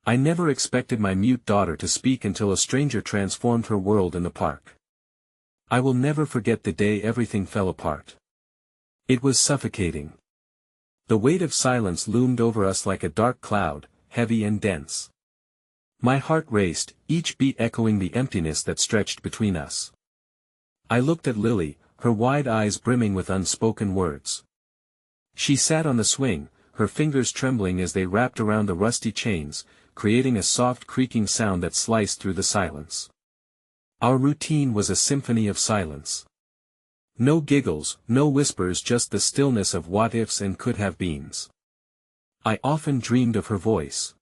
I never expected my mute daughter to speak until a stranger transformed her world in the park. I will never forget the day everything fell apart. It was suffocating. The weight of silence loomed over us like a dark cloud, heavy and dense. My heart raced, each beat echoing the emptiness that stretched between us. I looked at Lily, her wide eyes brimming with unspoken words. She sat on the swing, her fingers trembling as they wrapped around the rusty chains, creating a soft creaking sound that sliced through the silence. Our routine was a symphony of silence. No giggles, no whispers, just the stillness of what-ifs and could-have-beens. I often dreamed of her voice.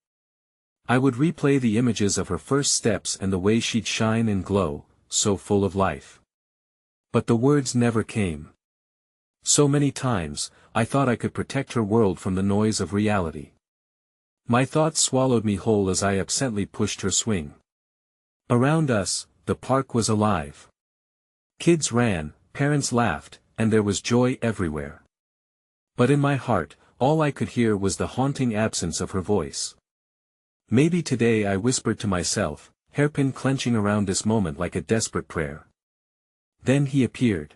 I would replay the images of her first steps and the way she'd shine and glow, so full of life. But the words never came. So many times, I thought I could protect her world from the noise of reality. My thoughts swallowed me whole as I absently pushed her swing. Around us, the park was alive. Kids ran, parents laughed, and there was joy everywhere. But in my heart, all I could hear was the haunting absence of her voice. Maybe today, I whispered to myself, hairpin clenching around this moment like a desperate prayer. Then he appeared.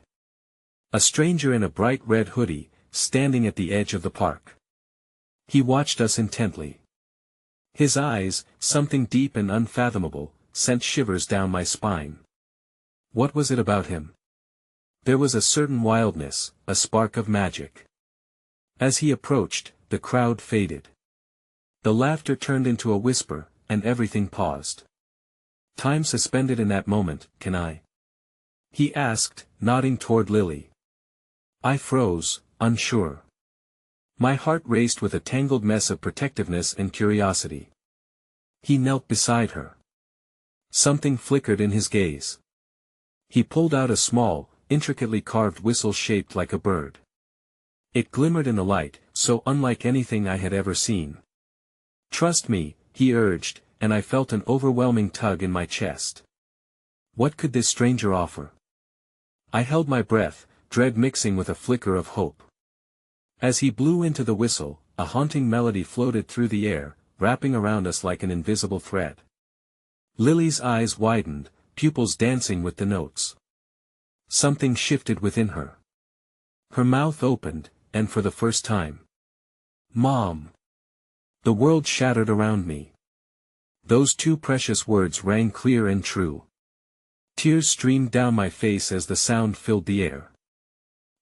A stranger in a bright red hoodie, standing at the edge of the park. He watched us intently. His eyes, something deep and unfathomable, sent shivers down my spine. What was it about him? There was a certain wildness, a spark of magic. As he approached, the crowd faded. The laughter turned into a whisper, and everything paused. Time suspended in that moment. Can I? He asked, nodding toward Lily. I froze, unsure. My heart raced with a tangled mess of protectiveness and curiosity. He knelt beside her. Something flickered in his gaze. He pulled out a small, intricately carved whistle shaped like a bird. It glimmered in the light, so unlike anything I had ever seen. Trust me, he urged, and I felt an overwhelming tug in my chest. What could this stranger offer? I held my breath, dread mixing with a flicker of hope. As he blew into the whistle, a haunting melody floated through the air, wrapping around us like an invisible thread. Lily's eyes widened, pupils dancing with the notes. Something shifted within her. Her mouth opened, and for the first time. Mom! The world shattered around me. Those two precious words rang clear and true. Tears streamed down my face as the sound filled the air.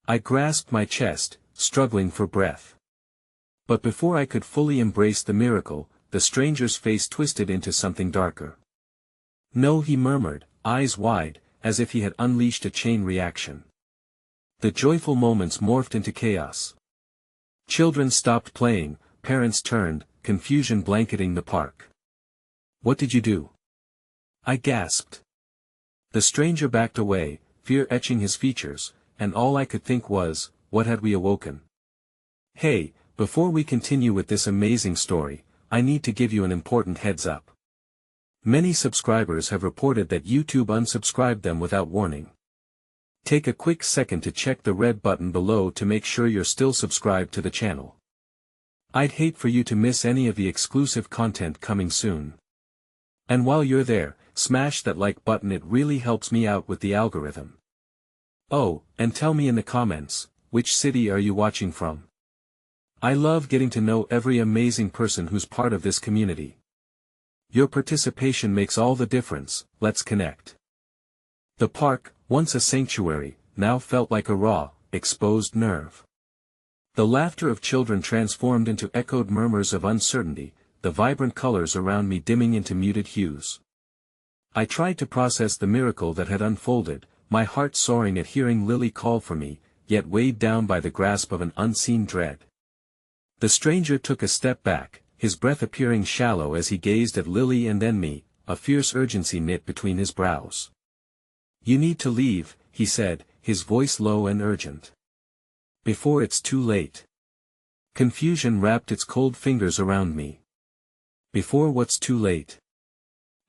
I grasped my chest, struggling for breath. But before I could fully embrace the miracle, the stranger's face twisted into something darker. No, he murmured, eyes wide, as if he had unleashed a chain reaction. The joyful moments morphed into chaos. Children stopped playing, parents turned, confusion blanketing the park. What did you do? I gasped. The stranger backed away, fear etching his features, and all I could think was, what had we awoken? Hey, before we continue with this amazing story, I need to give you an important heads up. Many subscribers have reported that YouTube unsubscribed them without warning. Take a quick second to check the red button below to make sure you're still subscribed to the channel. I'd hate for you to miss any of the exclusive content coming soon. And while you're there, smash that like button, it really helps me out with the algorithm. Oh, and tell me in the comments, which city are you watching from? I love getting to know every amazing person who's part of this community. Your participation makes all the difference. Let's connect. The park, once a sanctuary, now felt like a raw, exposed nerve. The laughter of children transformed into echoed murmurs of uncertainty, the vibrant colors around me dimming into muted hues. I tried to process the miracle that had unfolded, my heart soaring at hearing Lily call for me, yet weighed down by the grasp of an unseen dread. The stranger took a step back, his breath appearing shallow as he gazed at Lily and then me, a fierce urgency knit between his brows. You need to leave, he said, his voice low and urgent. Before it's too late. Confusion wrapped its cold fingers around me. Before what's too late?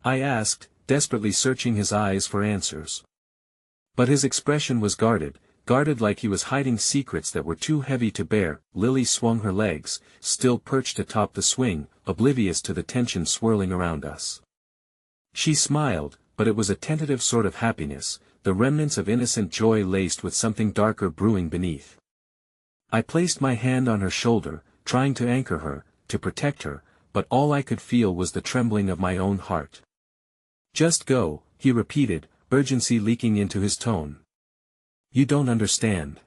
I asked, desperately searching his eyes for answers. But his expression was guarded, guarded like he was hiding secrets that were too heavy to bear. Lily swung her legs, still perched atop the swing, oblivious to the tension swirling around us. She smiled, but it was a tentative sort of happiness, the remnants of innocent joy laced with something darker brewing beneath. I placed my hand on her shoulder, trying to anchor her, to protect her, but all I could feel was the trembling of my own heart. "Just go," he repeated, urgency leaking into his tone. "You don't understand.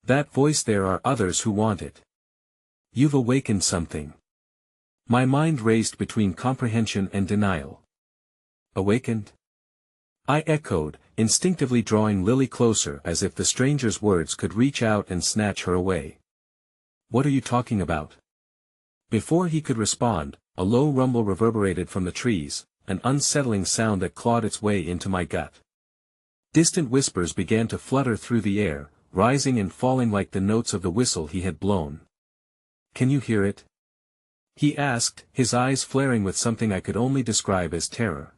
That voice, there are others who want it. You've awakened something." My mind raced between comprehension and denial. "Awakened?" I echoed, instinctively drawing Lily closer as if the stranger's words could reach out and snatch her away. "What are you talking about?" Before he could respond, a low rumble reverberated from the trees, an unsettling sound that clawed its way into my gut. Distant whispers began to flutter through the air, rising and falling like the notes of the whistle he had blown. "Can you hear it?" he asked, his eyes flaring with something I could only describe as terror.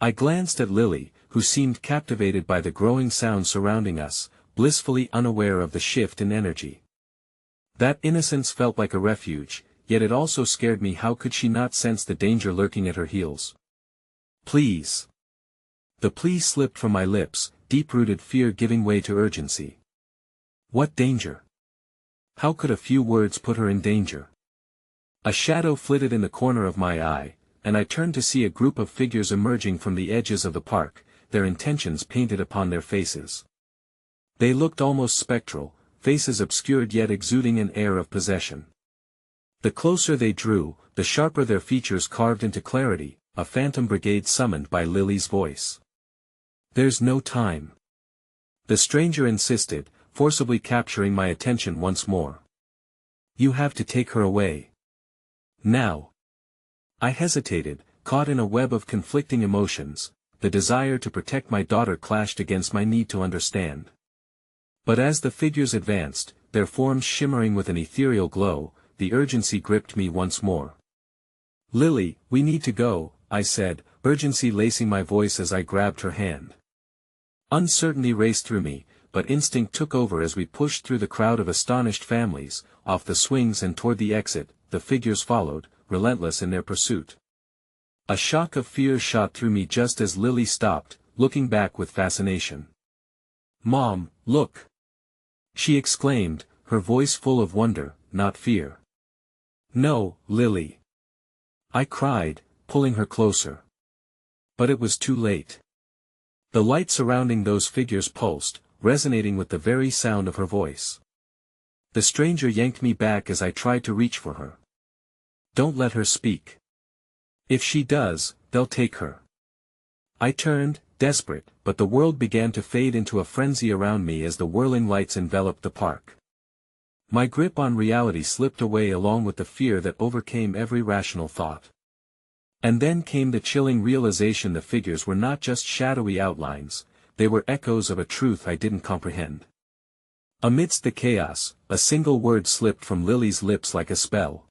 I glanced at Lily, who seemed captivated by the growing sound surrounding us, blissfully unaware of the shift in energy. That innocence felt like a refuge, yet it also scared me. How could she not sense the danger lurking at her heels? "Please." The plea slipped from my lips, deep-rooted fear giving way to urgency. What danger? How could a few words put her in danger? A shadow flitted in the corner of my eye, and I turned to see a group of figures emerging from the edges of the park, their intentions painted upon their faces. They looked almost spectral, faces obscured yet exuding an air of possession. The closer they drew, the sharper their features carved into clarity, a phantom brigade summoned by Lily's voice. "There's no time," the stranger insisted, forcibly capturing my attention once more. "You have to take her away. Now." I hesitated, caught in a web of conflicting emotions. The desire to protect my daughter clashed against my need to understand. But as the figures advanced, their forms shimmering with an ethereal glow, the urgency gripped me once more. "Lily, we need to go," I said, urgency lacing my voice as I grabbed her hand. Uncertainty raced through me, but instinct took over as we pushed through the crowd of astonished families, off the swings and toward the exit. The figures followed, relentless in their pursuit. A shock of fear shot through me just as Lily stopped, looking back with fascination. "Mom, look!" she exclaimed, her voice full of wonder, not fear. "No, Lily!" I cried, pulling her closer. But it was too late. The light surrounding those figures pulsed, resonating with the very sound of her voice. The stranger yanked me back as I tried to reach for her. "Don't let her speak. If she does, they'll take her." I turned, desperate, but the world began to fade into a frenzy around me as the whirling lights enveloped the park. My grip on reality slipped away along with the fear that overcame every rational thought. And then came the chilling realization the figures were not just shadowy outlines, they were echoes of a truth I didn't comprehend. Amidst the chaos, a single word slipped from Lily's lips like a spell.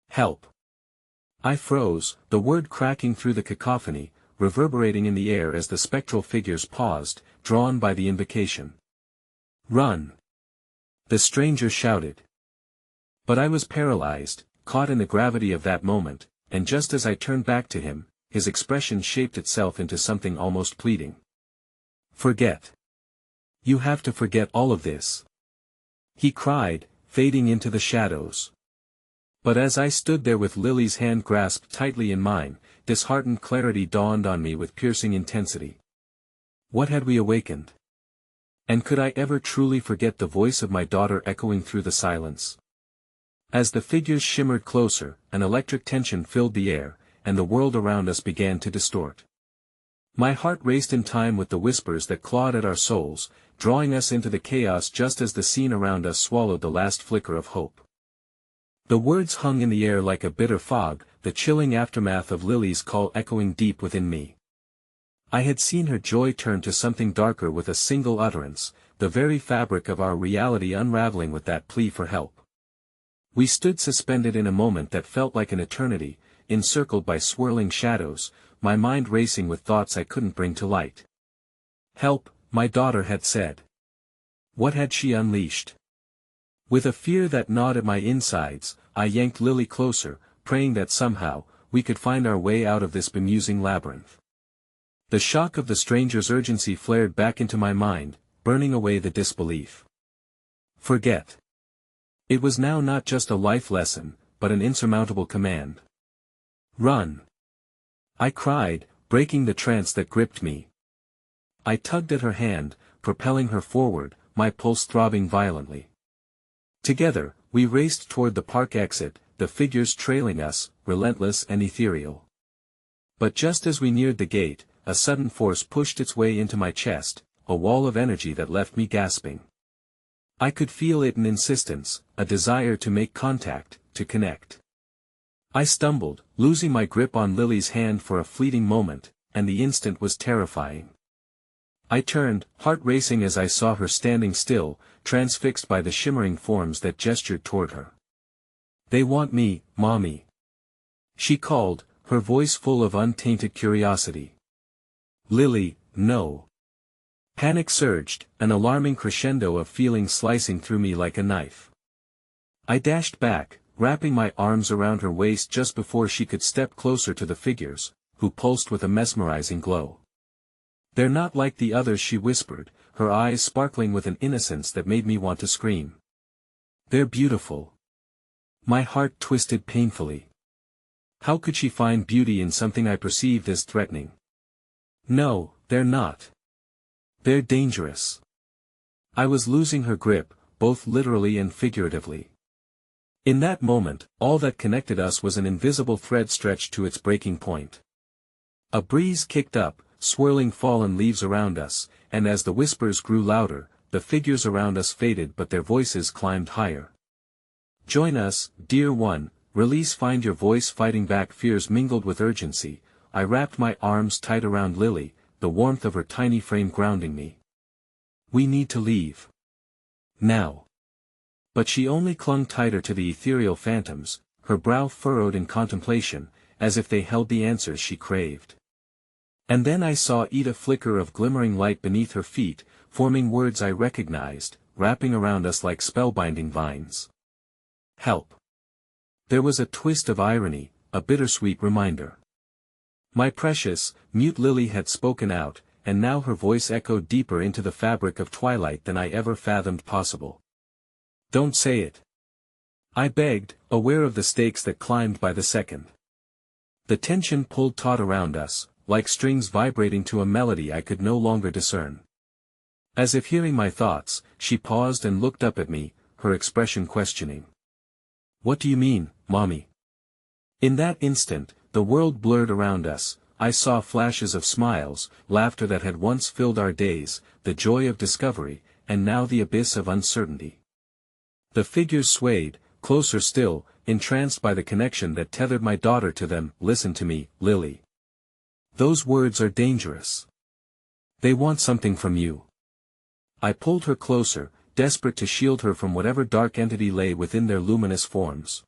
"Help." I froze, the word cracking through the cacophony, reverberating in the air as the spectral figures paused, drawn by the invocation. "Run!" the stranger shouted. But I was paralyzed, caught in the gravity of that moment, and just as I turned back to him, his expression shaped itself into something almost pleading. "Forget. You have to forget all of this," he cried, fading into the shadows. But as I stood there with Lily's hand grasped tightly in mine, disheartened clarity dawned on me with piercing intensity. What had we awakened? And could I ever truly forget the voice of my daughter echoing through the silence? As the figures shimmered closer, an electric tension filled the air, and the world around us began to distort. My heart raced in time with the whispers that clawed at our souls, drawing us into the chaos just as the scene around us swallowed the last flicker of hope. The words hung in the air like a bitter fog, the chilling aftermath of Lily's call echoing deep within me. I had seen her joy turn to something darker with a single utterance, the very fabric of our reality unraveling with that plea for help. We stood suspended in a moment that felt like an eternity, encircled by swirling shadows, my mind racing with thoughts I couldn't bring to light. "Help," my daughter had said. What had she unleashed? With a fear that gnawed at my insides, I yanked Lily closer, praying that somehow, we could find our way out of this bemusing labyrinth. The shock of the stranger's urgency flared back into my mind, burning away the disbelief. Forget. It was now not just a life lesson, but an insurmountable command. Run! I cried, breaking the trance that gripped me. I tugged at her hand, propelling her forward, my pulse throbbing violently. Together, we raced toward the park exit, the figures trailing us, relentless and ethereal. But just as we neared the gate, a sudden force pushed its way into my chest, a wall of energy that left me gasping. I could feel it, an insistence, a desire to make contact, to connect. I stumbled, losing my grip on Lily's hand for a fleeting moment, and the instant was terrifying. I turned, heart racing as I saw her standing still, transfixed by the shimmering forms that gestured toward her. "They want me, Mommy," she called, her voice full of untainted curiosity. "Lily, no." Panic surged, an alarming crescendo of feeling slicing through me like a knife. I dashed back, wrapping my arms around her waist just before she could step closer to the figures, who pulsed with a mesmerizing glow. "They're not like the others," she whispered, her eyes sparkling with an innocence that made me want to scream. "They're beautiful." My heart twisted painfully. How could she find beauty in something I perceived as threatening? "No, they're not. They're dangerous." I was losing her grip, both literally and figuratively. In that moment, all that connected us was an invisible thread stretched to its breaking point. A breeze kicked up, swirling fallen leaves around us, and as the whispers grew louder, the figures around us faded but their voices climbed higher. "Join us, dear one, release, find your voice." Fighting back fears mingled with urgency, I wrapped my arms tight around Lily, the warmth of her tiny frame grounding me. "We need to leave. Now." But she only clung tighter to the ethereal phantoms, her brow furrowed in contemplation, as if they held the answers she craved. And then I saw a flicker of glimmering light beneath her feet, forming words I recognized, wrapping around us like spellbinding vines. "Help." There was a twist of irony, a bittersweet reminder. My precious, mute Lily had spoken out, and now her voice echoed deeper into the fabric of twilight than I ever fathomed possible. "Don't say it," I begged, aware of the stakes that climbed by the second. The tension pulled taut around us, like strings vibrating to a melody I could no longer discern. As if hearing my thoughts, she paused and looked up at me, her expression questioning. "What do you mean, Mommy?" In that instant, the world blurred around us. I saw flashes of smiles, laughter that had once filled our days, the joy of discovery, and now the abyss of uncertainty. The figures swayed, closer still, entranced by the connection that tethered my daughter to them. "Listen to me, Lily. Those words are dangerous. They want something from you." I pulled her closer, desperate to shield her from whatever dark entity lay within their luminous forms.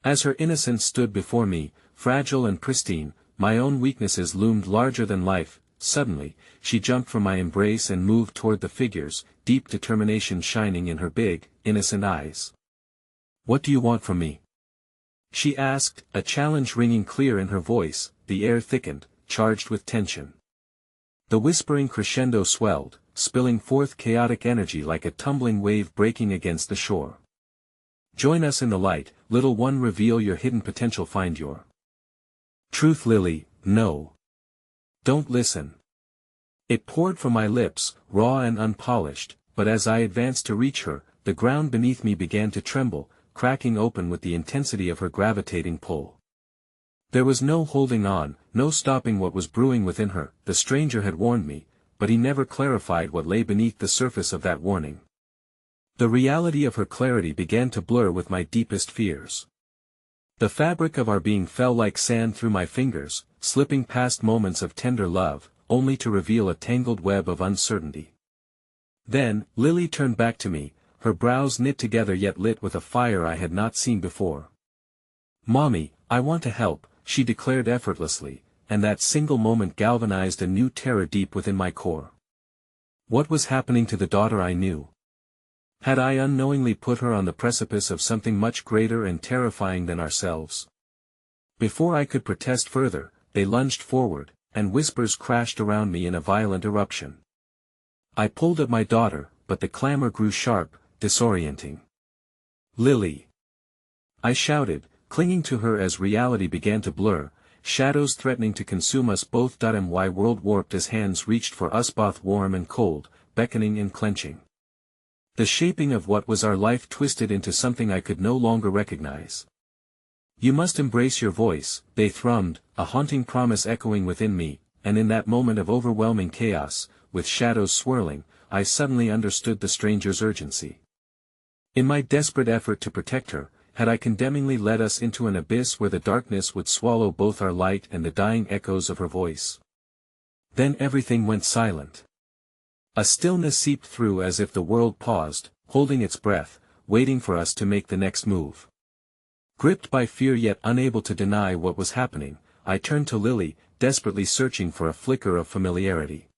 As her innocence stood before me, fragile and pristine, my own weaknesses loomed larger than life. Suddenly, she jumped from my embrace and moved toward the figures, deep determination shining in her big, innocent eyes. "What do you want from me?" she asked, a challenge ringing clear in her voice. The air thickened, charged with tension. The whispering crescendo swelled, spilling forth chaotic energy like a tumbling wave breaking against the shore. "Join us in the light, little one, reveal your hidden potential, find your truth." "Lily, no. Don't listen." It poured from my lips, raw and unpolished, but as I advanced to reach her, the ground beneath me began to tremble, cracking open with the intensity of her gravitating pull. There was no holding on, no stopping what was brewing within her. The stranger had warned me, but he never clarified what lay beneath the surface of that warning. The reality of her clarity began to blur with my deepest fears. The fabric of our being fell like sand through my fingers, slipping past moments of tender love, only to reveal a tangled web of uncertainty. Then, Lily turned back to me, her brows knit together yet lit with a fire I had not seen before. "Mommy, I want to help," she declared effortlessly, and that single moment galvanized a new terror deep within my core. What was happening to the daughter I knew? Had I unknowingly put her on the precipice of something much greater and terrifying than ourselves? Before I could protest further, they lunged forward, and whispers crashed around me in a violent eruption. I pulled at my daughter, but the clamor grew sharp, disorienting. "Lily!" I shouted, clinging to her as reality began to blur, shadows threatening to consume us both. My world warped as hands reached for us, both warm and cold, beckoning and clenching. The shaping of what was our life twisted into something I could no longer recognize. "You must embrace your voice," they thrummed, a haunting promise echoing within me, and in that moment of overwhelming chaos, with shadows swirling, I suddenly understood the stranger's urgency. In my desperate effort to protect her, had I condemningly led us into an abyss where the darkness would swallow both our light and the dying echoes of her voice? Then everything went silent. A stillness seeped through as if the world paused, holding its breath, waiting for us to make the next move. Gripped by fear yet unable to deny what was happening, I turned to Lily, desperately searching for a flicker of familiarity.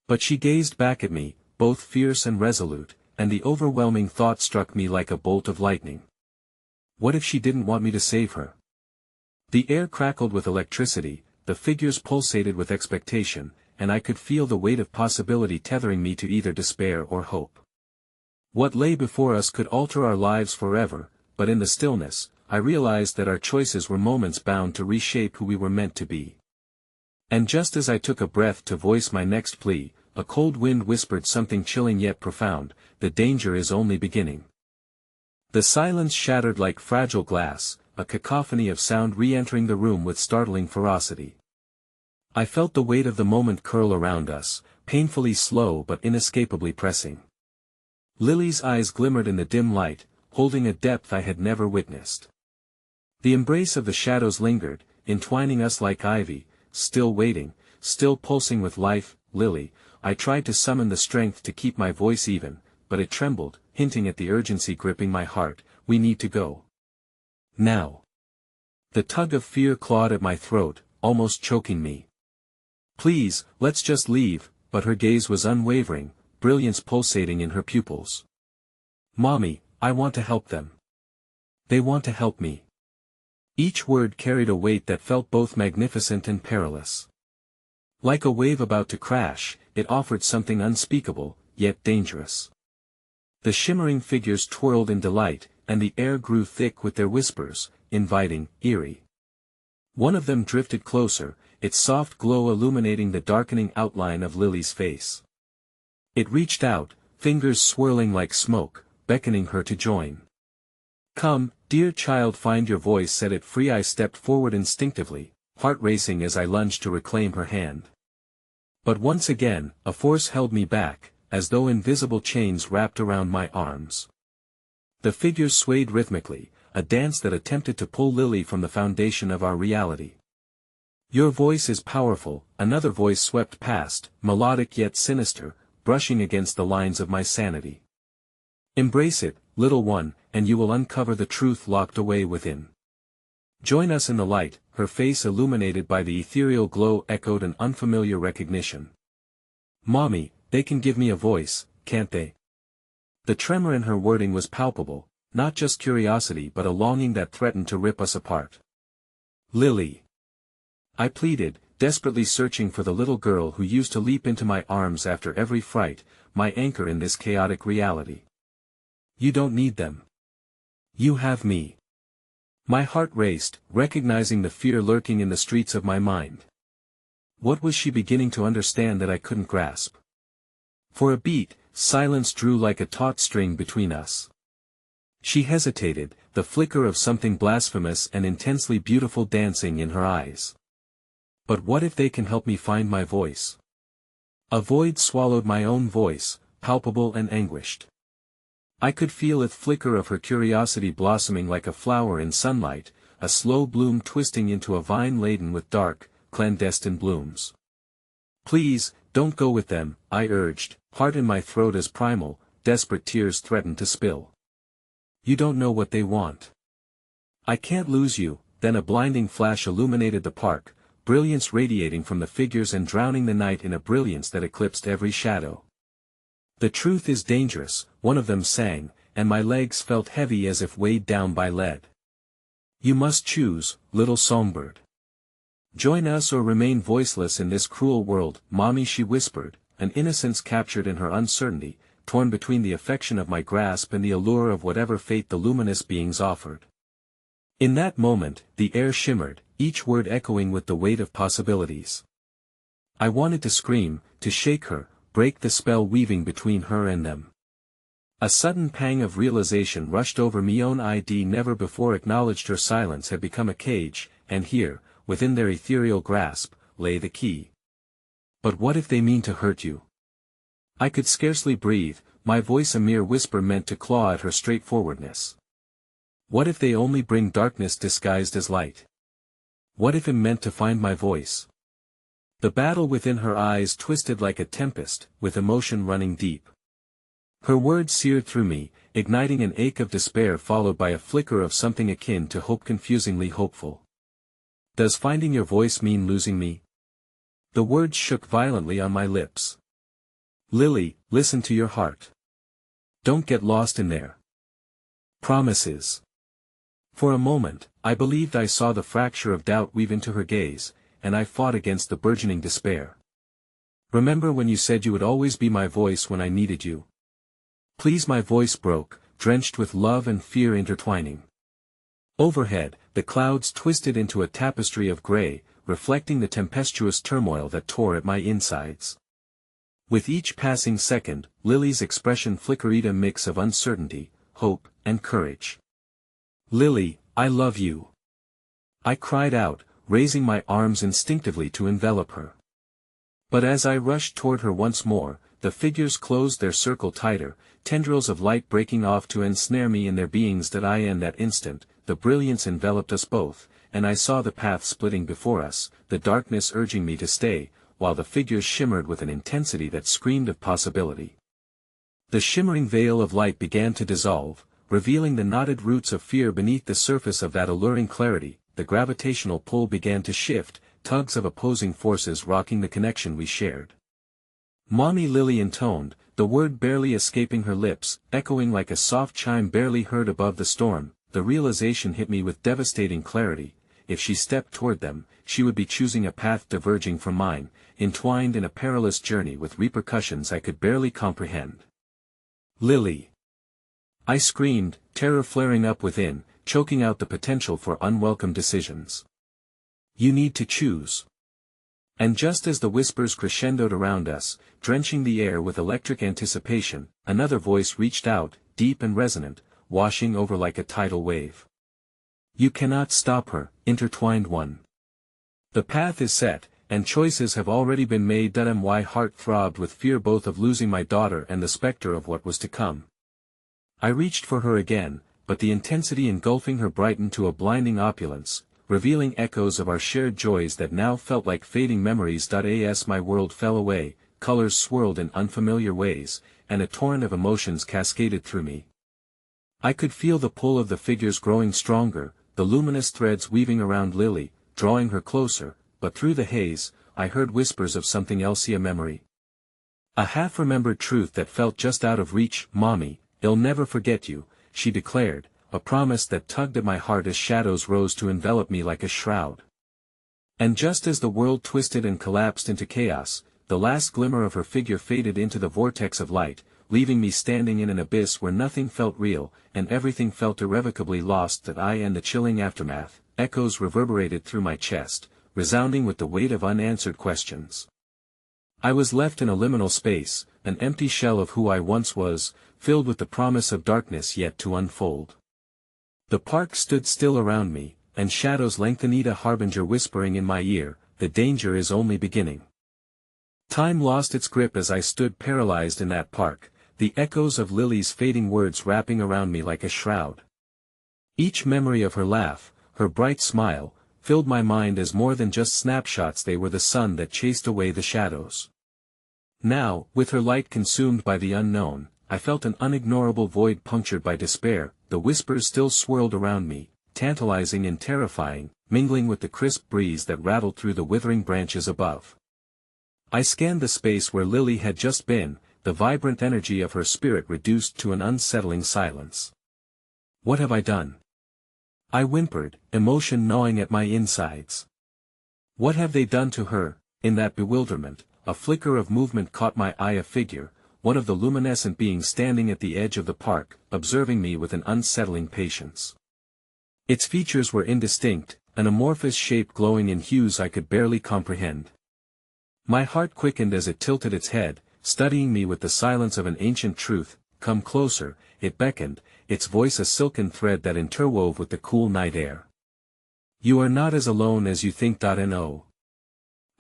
But she gazed back at me, both fierce and resolute, and the overwhelming thought struck me like a bolt of lightning. What if she didn't want me to save her? The air crackled with electricity, the figures pulsated with expectation, and I could feel the weight of possibility tethering me to either despair or hope. What lay before us could alter our lives forever, but in the stillness, I realized that our choices were moments bound to reshape who we were meant to be. And just as I took a breath to voice my next plea, a cold wind whispered something chilling yet profound: "The danger is only beginning." The silence shattered like fragile glass, a cacophony of sound re-entering the room with startling ferocity. I felt the weight of the moment curl around us, painfully slow but inescapably pressing. Lily's eyes glimmered in the dim light, holding a depth I had never witnessed. The embrace of the shadows lingered, entwining us like ivy, still waiting, still pulsing with life. "Lily," I tried to summon the strength to keep my voice even, but it trembled, hinting at the urgency gripping my heart. "We need to go. Now." The tug of fear clawed at my throat, almost choking me. "Please, let's just leave," but her gaze was unwavering, brilliance pulsating in her pupils. "Mommy, I want to help them. They want to help me." Each word carried a weight that felt both magnificent and perilous. Like a wave about to crash, it offered something unspeakable, yet dangerous. The shimmering figures twirled in delight, and the air grew thick with their whispers, inviting, eerie. One of them drifted closer, its soft glow illuminating the darkening outline of Lily's face. It reached out, fingers swirling like smoke, beckoning her to join. "Come, dear child, find your voice," set it free. I stepped forward instinctively, heart racing as I lunged to reclaim her hand. But once again, a force held me back, as though invisible chains wrapped around my arms. The figures swayed rhythmically, a dance that attempted to pull Lily from the foundation of our reality. "Your voice is powerful," another voice swept past, melodic yet sinister, brushing against the lines of my sanity. "Embrace it, little one, and you will uncover the truth locked away within." "Join us in the light," her face illuminated by the ethereal glow echoed an unfamiliar recognition. "Mommy, they can give me a voice, can't they?" The tremor in her wording was palpable, not just curiosity but a longing that threatened to rip us apart. "Lily," I pleaded, desperately searching for the little girl who used to leap into my arms after every fright, my anchor in this chaotic reality. "You don't need them. You have me." My heart raced, recognizing the fear lurking in the streets of my mind. What was she beginning to understand that I couldn't grasp? For a beat, silence drew like a taut string between us. She hesitated, the flicker of something blasphemous and intensely beautiful dancing in her eyes. "But what if they can help me find my voice?" A void swallowed my own voice, palpable and anguished. I could feel it flicker of her curiosity blossoming like a flower in sunlight, a slow bloom twisting into a vine laden with dark, clandestine blooms. "Please, don't go with them," I urged, heart in my throat as primal, desperate tears threatened to spill. "You don't know what they want. I can't lose you." Then a blinding flash illuminated the park, brilliance radiating from the figures and drowning the night in a brilliance that eclipsed every shadow. The truth is dangerous, one of them sang, and my legs felt heavy as if weighed down by lead. You must choose, little songbird. Join us or remain voiceless in this cruel world, Mommy, she whispered, an innocence captured in her uncertainty, torn between the affection of my grasp and the allure of whatever fate the luminous beings offered. In that moment, the air shimmered, each word echoing with the weight of possibilities. I wanted to scream, to shake her, break the spell weaving between her and them. A sudden pang of realization rushed over me. I'd never before acknowledged her silence had become a cage, and here, within their ethereal grasp, lay the key. But what if they mean to hurt you? I could scarcely breathe, my voice a mere whisper meant to claw at her straightforwardness. What if they only bring darkness disguised as light? What if it meant to find my voice? The battle within her eyes twisted like a tempest, with emotion running deep. Her words seared through me, igniting an ache of despair followed by a flicker of something akin to hope, confusingly hopeful. Does finding your voice mean losing me? The words shook violently on my lips. Lily, listen to your heart. Don't get lost in there. Promises. For a moment, I believed I saw the fracture of doubt weave into her gaze, and I fought against the burgeoning despair. Remember when you said you would always be my voice when I needed you? Please, my voice broke, drenched with love and fear intertwining. Overhead, the clouds twisted into a tapestry of gray, reflecting the tempestuous turmoil that tore at my insides. With each passing second, Lily's expression flickered, a mix of uncertainty, hope, and courage. Lily, I love you. I cried out, raising my arms instinctively to envelop her. But as I rushed toward her once more, the figures closed their circle tighter, tendrils of light breaking off to ensnare me in their beings. In that instant, the brilliance enveloped us both, and I saw the path splitting before us, the darkness urging me to stay, while the figures shimmered with an intensity that screamed of possibility. The shimmering veil of light began to dissolve, revealing the knotted roots of fear beneath the surface of that alluring clarity. The gravitational pull began to shift, tugs of opposing forces rocking the connection we shared. Mommy, Lily intoned, the word barely escaping her lips, echoing like a soft chime barely heard above the storm. The realization hit me with devastating clarity: if she stepped toward them, she would be choosing a path diverging from mine, entwined in a perilous journey with repercussions I could barely comprehend. Lily! I screamed, terror flaring up within, choking out the potential for unwelcome decisions. You need to choose. And just as the whispers crescendoed around us, drenching the air with electric anticipation, another voice reached out, deep and resonant, washing over like a tidal wave. You cannot stop her, intertwined one. The path is set, and choices have already been made. My heart throbbed with fear both of losing my daughter and the specter of what was to come. I reached for her again, but the intensity engulfing her brightened to a blinding opulence, revealing echoes of our shared joys that now felt like fading memories. As my world fell away, colors swirled in unfamiliar ways, and a torrent of emotions cascaded through me. I could feel the pull of the figures growing stronger, the luminous threads weaving around Lily, drawing her closer, but through the haze, I heard whispers of something else: a memory. A half-remembered truth that felt just out of reach. Mommy, I'll never forget you, she declared, a promise that tugged at my heart as shadows rose to envelop me like a shroud. And just as the world twisted and collapsed into chaos, the last glimmer of her figure faded into the vortex of light, leaving me standing in an abyss where nothing felt real, and everything felt irrevocably lost. And the chilling aftermath, echoes reverberated through my chest, resounding with the weight of unanswered questions. I was left in a liminal space, an empty shell of who I once was, filled with the promise of darkness yet to unfold. The park stood still around me, and shadows lengthened, a harbinger whispering in my ear, the danger is only beginning. Time lost its grip as I stood paralyzed in that park, the echoes of Lily's fading words wrapping around me like a shroud. Each memory of her laugh, her bright smile, filled my mind as more than just snapshots. They were the sun that chased away the shadows. Now, with her light consumed by the unknown, I felt an unignorable void punctured by despair. The whispers still swirled around me, tantalizing and terrifying, mingling with the crisp breeze that rattled through the withering branches above. I scanned the space where Lily had just been, the vibrant energy of her spirit reduced to an unsettling silence. What have I done? I whimpered, emotion gnawing at my insides. What have they done to her? In that bewilderment, a flicker of movement caught my eye, a figure, one of the luminescent beings standing at the edge of the park, observing me with an unsettling patience. Its features were indistinct, an amorphous shape glowing in hues I could barely comprehend. My heart quickened as it tilted its head, studying me with the silence of an ancient truth. Come closer, it beckoned, its voice a silken thread that interwove with the cool night air. You are not as alone as you think. No.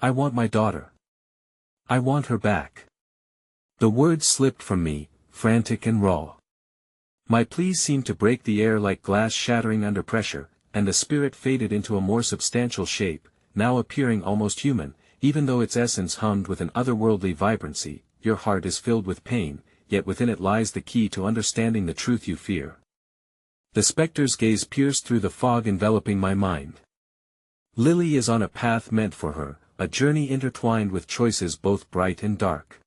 I want my daughter. I want her back. The words slipped from me, frantic and raw. My pleas seemed to break the air like glass shattering under pressure, and the spirit faded into a more substantial shape, now appearing almost human, even though its essence hummed with an otherworldly vibrancy. Your heart is filled with pain, yet within it lies the key to understanding the truth you fear. The specter's gaze pierced through the fog enveloping my mind. Lily is on a path meant for her, a journey intertwined with choices both bright and dark.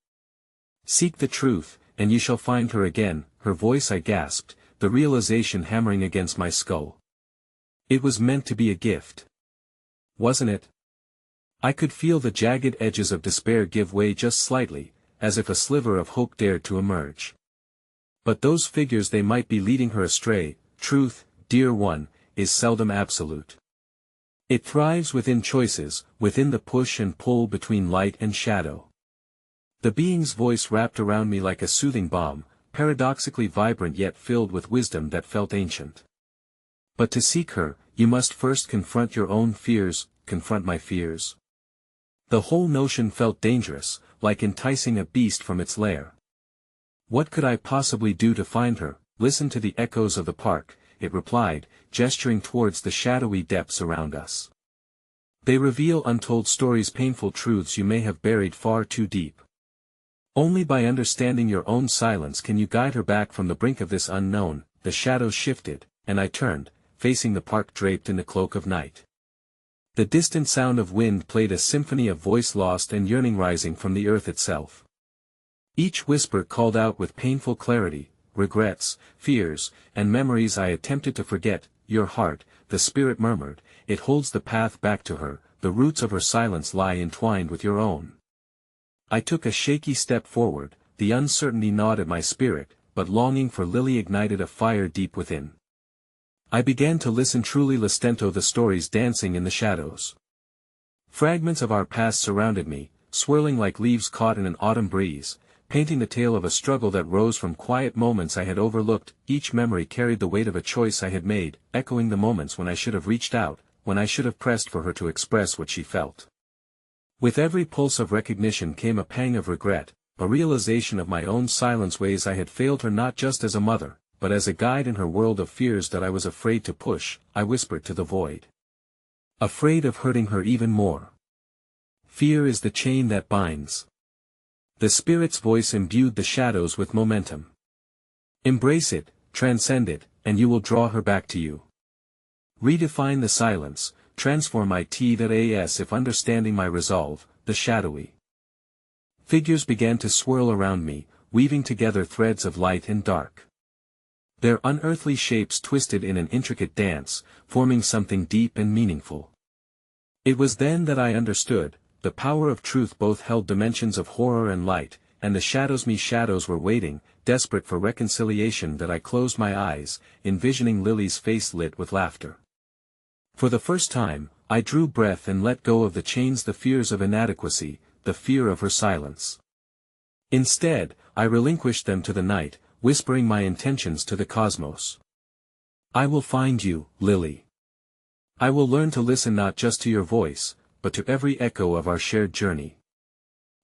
Seek the truth, and you shall find her again. Her voice, I gasped, the realization hammering against my skull. It was meant to be a gift. Wasn't it? I could feel the jagged edges of despair give way just slightly, as if a sliver of hope dared to emerge. But those figures, they might be leading her astray. Truth, dear one, is seldom absolute. It thrives within choices, within the push and pull between light and shadow. The being's voice wrapped around me like a soothing balm, paradoxically vibrant yet filled with wisdom that felt ancient. But to seek her, you must first confront your own fears. Confront my fears. The whole notion felt dangerous, like enticing a beast from its lair. What could I possibly do to find her? Listen to the echoes of the park, it replied, gesturing towards the shadowy depths around us. They reveal untold stories, painful truths you may have buried far too deep. Only by understanding your own silence can you guide her back from the brink of this unknown. The shadows shifted, and I turned, facing the park draped in the cloak of night. The distant sound of wind played a symphony of voice lost and yearning rising from the earth itself. Each whisper called out with painful clarity, regrets, fears, and memories I attempted to forget. Your heart, the spirit murmured, it holds the path back to her, the roots of her silence lie entwined with your own. I took a shaky step forward, the uncertainty gnawed at my spirit, but longing for Lily ignited a fire deep within. I began to listen, truly Listento, the stories dancing in the shadows. Fragments of our past surrounded me, swirling like leaves caught in an autumn breeze, painting the tale of a struggle that rose from quiet moments I had overlooked. Each memory carried the weight of a choice I had made, echoing the moments when I should have reached out, when I should have pressed for her to express what she felt. With every pulse of recognition came a pang of regret, a realization of my own silence, ways I had failed her not just as a mother, but as a guide in her world of fears that I was afraid to push. I whispered to the void. Afraid of hurting her even more. Fear is the chain that binds. The spirit's voice imbued the shadows with momentum. Embrace it, transcend it, and you will draw her back to you. Redefine the silence, transform it. If understanding my resolve, the shadowy figures began to swirl around me, weaving together threads of light and dark. Their unearthly shapes twisted in an intricate dance, forming something deep and meaningful. It was then that I understood, the power of truth both held dimensions of horror and light, and the shadows were waiting, desperate for reconciliation. That I closed my eyes, envisioning Lily's face lit with laughter. For the first time, I drew breath and let go of the chains, the fears of inadequacy, the fear of her silence. Instead, I relinquished them to the night, whispering my intentions to the cosmos. I will find you, Lily. I will learn to listen not just to your voice, but to every echo of our shared journey.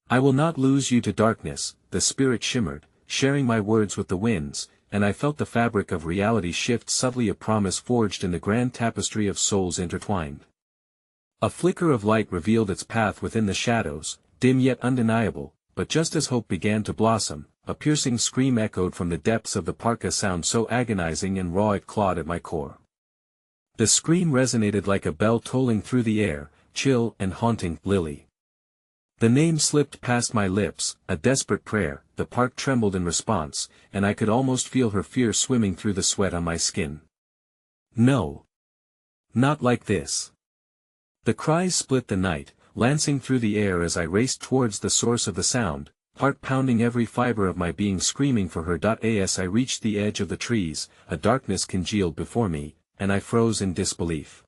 I will not lose you to darkness. The spirit shimmered, sharing my words with the winds, and I felt the fabric of reality shift subtly, a promise forged in the grand tapestry of souls intertwined. A flicker of light revealed its path within the shadows, dim yet undeniable, but just as hope began to blossom, a piercing scream echoed from the depths of the park, a sound so agonizing and raw it clawed at my core. The scream resonated like a bell tolling through the air, chill and haunting. Lily. The name slipped past my lips, a desperate prayer, the park trembled in response, and I could almost feel her fear swimming through the sweat on my skin. No. Not like this. The cries split the night, lancing through the air as I raced towards the source of the sound, heart pounding every fiber of my being screaming for her. As I reached the edge of the trees, a darkness congealed before me, and I froze in disbelief.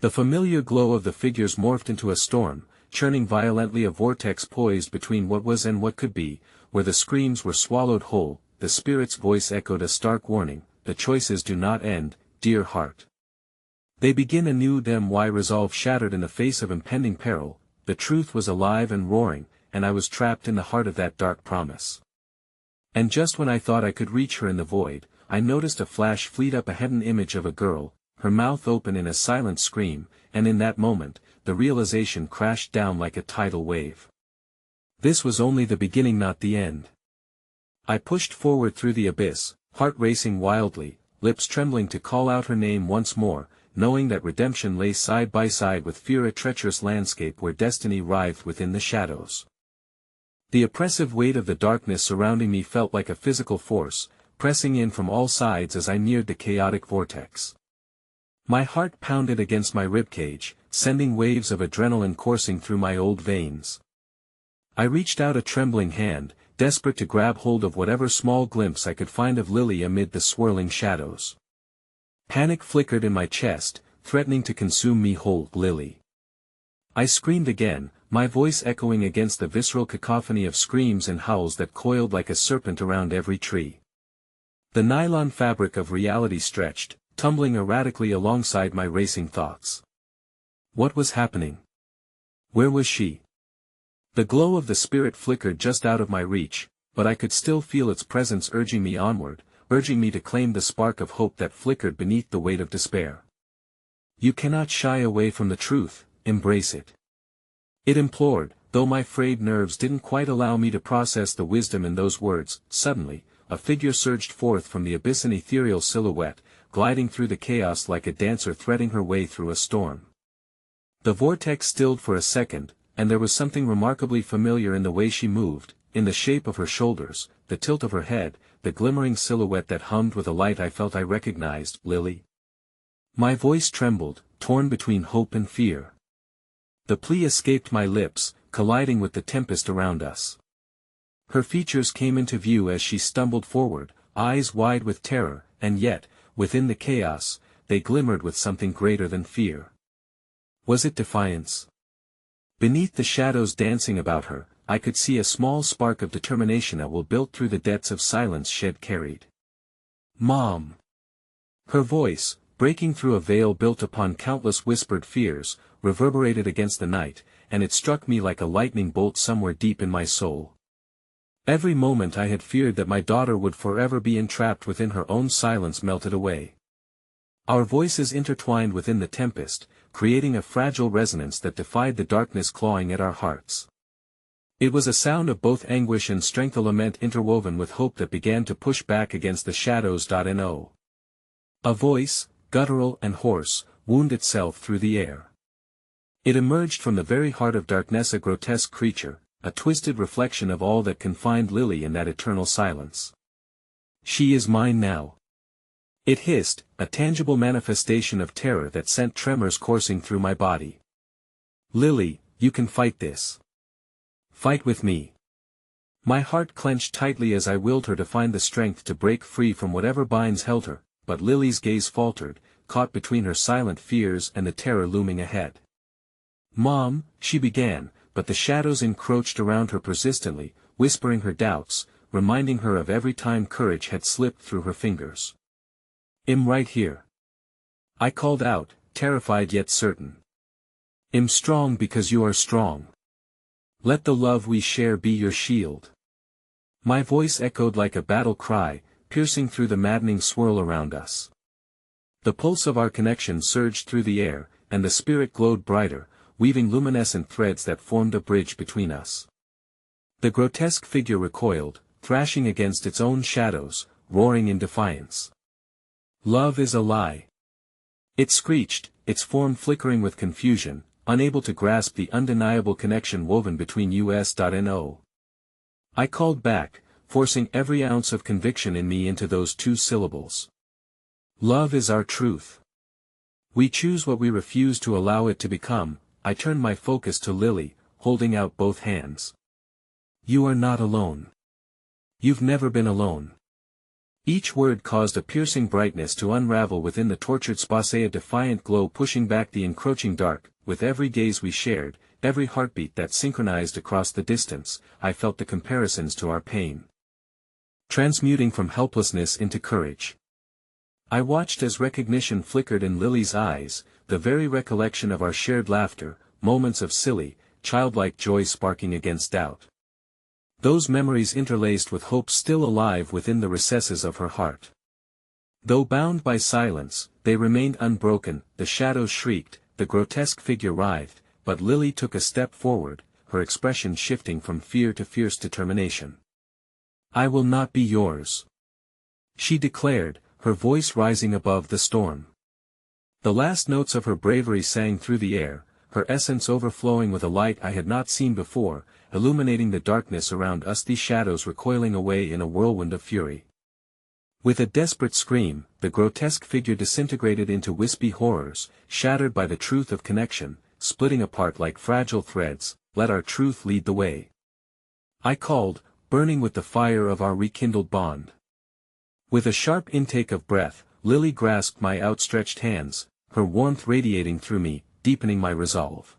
The familiar glow of the figures morphed into a storm, churning violently, a vortex poised between what was and what could be, where the screams were swallowed whole. The spirit's voice echoed a stark warning: the choices do not end, dear heart. They begin anew. My resolve shattered in the face of impending peril. The truth was alive and roaring, and I was trapped in the heart of that dark promise. And just when I thought I could reach her in the void, I noticed a flash fleet up, a hidden image of a girl, her mouth open in a silent scream, and in that moment, the realization crashed down like a tidal wave. This was only the beginning, not the end. I pushed forward through the abyss, heart racing wildly, lips trembling to call out her name once more, knowing that redemption lay side by side with fear, a treacherous landscape where destiny writhed within the shadows. The oppressive weight of the darkness surrounding me felt like a physical force, pressing in from all sides as I neared the chaotic vortex. My heart pounded against my ribcage, sending waves of adrenaline coursing through my old veins. I reached out a trembling hand, desperate to grab hold of whatever small glimpse I could find of Lily amid the swirling shadows. Panic flickered in my chest, threatening to consume me whole. Lily. I screamed again, my voice echoing against the visceral cacophony of screams and howls that coiled like a serpent around every tree. The nylon fabric of reality stretched, tumbling erratically alongside my racing thoughts. What was happening? Where was she? The glow of the spirit flickered just out of my reach, but I could still feel its presence urging me onward, urging me to claim the spark of hope that flickered beneath the weight of despair. You cannot shy away from the truth, embrace it. It implored, though my frayed nerves didn't quite allow me to process the wisdom in those words. Suddenly, a figure surged forth from the abyss, an ethereal silhouette, gliding through the chaos like a dancer threading her way through a storm. The vortex stilled for a second, and there was something remarkably familiar in the way she moved, in the shape of her shoulders, the tilt of her head, the glimmering silhouette that hummed with a light I felt I recognized. Lily. My voice trembled, torn between hope and fear. The plea escaped my lips, colliding with the tempest around us. Her features came into view as she stumbled forward, eyes wide with terror, and yet, within the chaos, they glimmered with something greater than fear. Was it defiance? Beneath the shadows dancing about her, I could see a small spark of determination that will built through the depths of silence she carried. Mom! Her voice, breaking through a veil built upon countless whispered fears, reverberated against the night, and it struck me like a lightning bolt somewhere deep in my soul. Every moment I had feared that my daughter would forever be entrapped within her own silence melted away. Our voices intertwined within the tempest, creating a fragile resonance that defied the darkness clawing at our hearts. It was a sound of both anguish and strength, a lament interwoven with hope that began to push back against the shadows. No. A voice, guttural and hoarse, wound itself through the air. It emerged from the very heart of darkness, a grotesque creature, a twisted reflection of all that confined Lily in that eternal silence. She is mine now. It hissed, a tangible manifestation of terror that sent tremors coursing through my body. Lily, you can fight this. Fight with me. My heart clenched tightly as I willed her to find the strength to break free from whatever binds held her, but Lily's gaze faltered, caught between her silent fears and the terror looming ahead. Mom, she began, but the shadows encroached around her persistently, whispering her doubts, reminding her of every time courage had slipped through her fingers. I'm right here. I called out, terrified yet certain. I'm strong because you are strong. Let the love we share be your shield. My voice echoed like a battle cry, piercing through the maddening swirl around us. The pulse of our connection surged through the air, and the spirit glowed brighter, weaving luminescent threads that formed a bridge between us. The grotesque figure recoiled, thrashing against its own shadows, roaring in defiance. Love is a lie. It screeched, its form flickering with confusion, unable to grasp the undeniable connection woven between us. No. I called back, forcing every ounce of conviction in me into those 2 syllables. Love is our truth. We choose what we refuse to allow it to become. I turned my focus to Lily, holding out both hands. You are not alone. You've never been alone. Each word caused a piercing brightness to unravel within the tortured space, a defiant glow pushing back the encroaching dark. With every gaze we shared, every heartbeat that synchronized across the distance, I felt the comparisons to our pain transmuting from helplessness into courage. I watched as recognition flickered in Lily's eyes, the very recollection of our shared laughter, moments of silly, childlike joy sparking against doubt. Those memories interlaced with hope still alive within the recesses of her heart. Though bound by silence, they remained unbroken. The shadows shrieked, the grotesque figure writhed, but Lily took a step forward, her expression shifting from fear to fierce determination. I will not be yours, she declared, her voice rising above the storm. The last notes of her bravery sang through the air, her essence overflowing with a light I had not seen before, illuminating the darkness around us, the shadows recoiling away in a whirlwind of fury. With a desperate scream, the grotesque figure disintegrated into wispy horrors, shattered by the truth of connection, splitting apart like fragile threads. Let our truth lead the way, I called, burning with the fire of our rekindled bond. With a sharp intake of breath, Lily grasped my outstretched hands, her warmth radiating through me, deepening my resolve.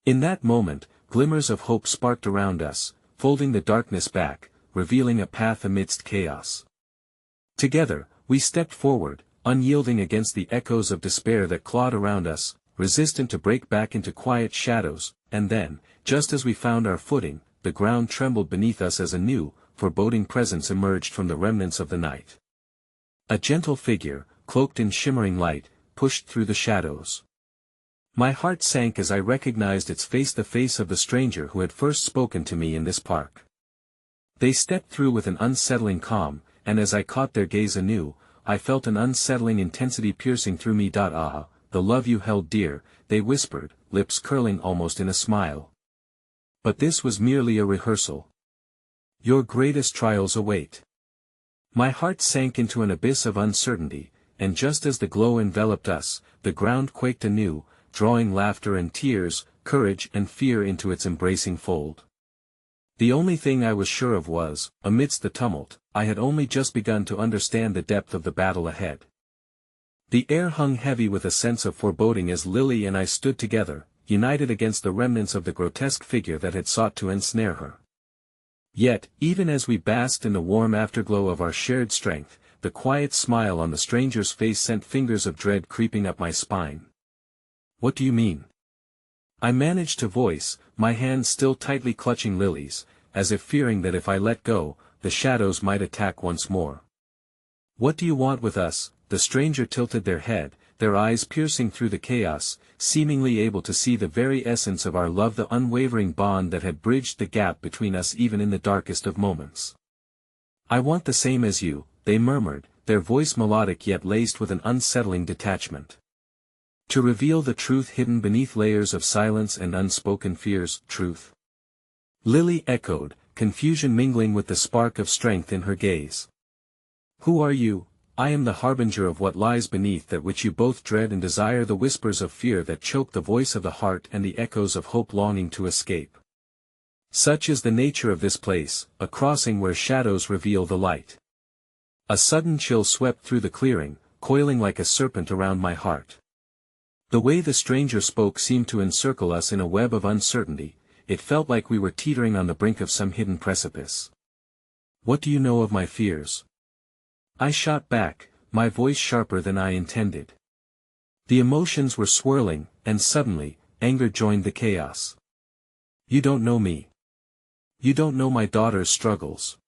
In that moment, glimmers of hope sparked around us, folding the darkness back, revealing a path amidst chaos. Together, we stepped forward, unyielding against the echoes of despair that clawed around us, resistant to break back into quiet shadows, and then, just as we found our footing, the ground trembled beneath us as a new, foreboding presence emerged from the remnants of the night. A gentle figure, cloaked in shimmering light, pushed through the shadows. My heart sank as I recognized its face, the face of the stranger who had first spoken to me in this park. They stepped through with an unsettling calm, and as I caught their gaze anew, I felt an unsettling intensity piercing through me. Ah, the love you held dear, they whispered, lips curling almost in a smile. But this was merely a rehearsal. Your greatest trials await. My heart sank into an abyss of uncertainty, and just as the glow enveloped us, the ground quaked anew, drawing laughter and tears, courage and fear into its embracing fold. The only thing I was sure of was, amidst the tumult, I had only just begun to understand the depth of the battle ahead. The air hung heavy with a sense of foreboding as Lily and I stood together, united against the remnants of the grotesque figure that had sought to ensnare her. Yet, even as we basked in the warm afterglow of our shared strength, the quiet smile on the stranger's face sent fingers of dread creeping up my spine. What do you mean? I managed to voice, my hand still tightly clutching Lily's, as if fearing that if I let go, the shadows might attack once more. What do you want with us? The stranger tilted their head, their eyes piercing through the chaos, seemingly able to see the very essence of our love, the unwavering bond that had bridged the gap between us even in the darkest of moments. I want the same as you, they murmured, their voice melodic yet laced with an unsettling detachment. To reveal the truth hidden beneath layers of silence and unspoken fears, truth. Lily echoed, confusion mingling with the spark of strength in her gaze. Who are you? I am the harbinger of what lies beneath that which you both dread and desire, the whispers of fear that choke the voice of the heart and the echoes of hope longing to escape. Such is the nature of this place, a crossing where shadows reveal the light. A sudden chill swept through the clearing, coiling like a serpent around my heart. The way the stranger spoke seemed to encircle us in a web of uncertainty, it felt like we were teetering on the brink of some hidden precipice. What do you know of my fears? I shot back, my voice sharper than I intended. The emotions were swirling, and suddenly, anger joined the chaos. You don't know me. You don't know my daughter's struggles.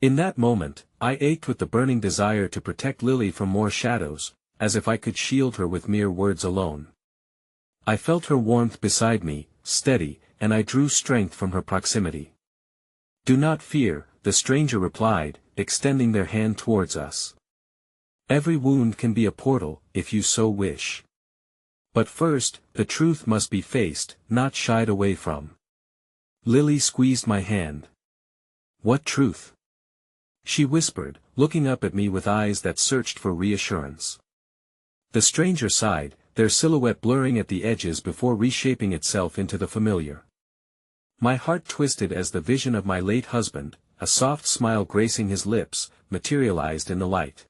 In that moment, I ached with the burning desire to protect Lily from more shadows, as if I could shield her with mere words alone. I felt her warmth beside me, steady, and I drew strength from her proximity. Do not fear, the stranger replied, extending their hand towards us. Every wound can be a portal, if you so wish. But first, the truth must be faced, not shied away from. Lily squeezed my hand. What truth? She whispered, looking up at me with eyes that searched for reassurance. The stranger sighed, their silhouette blurring at the edges before reshaping itself into the familiar. My heart twisted as the vision of my late husband, a soft smile gracing his lips, materialized in the light.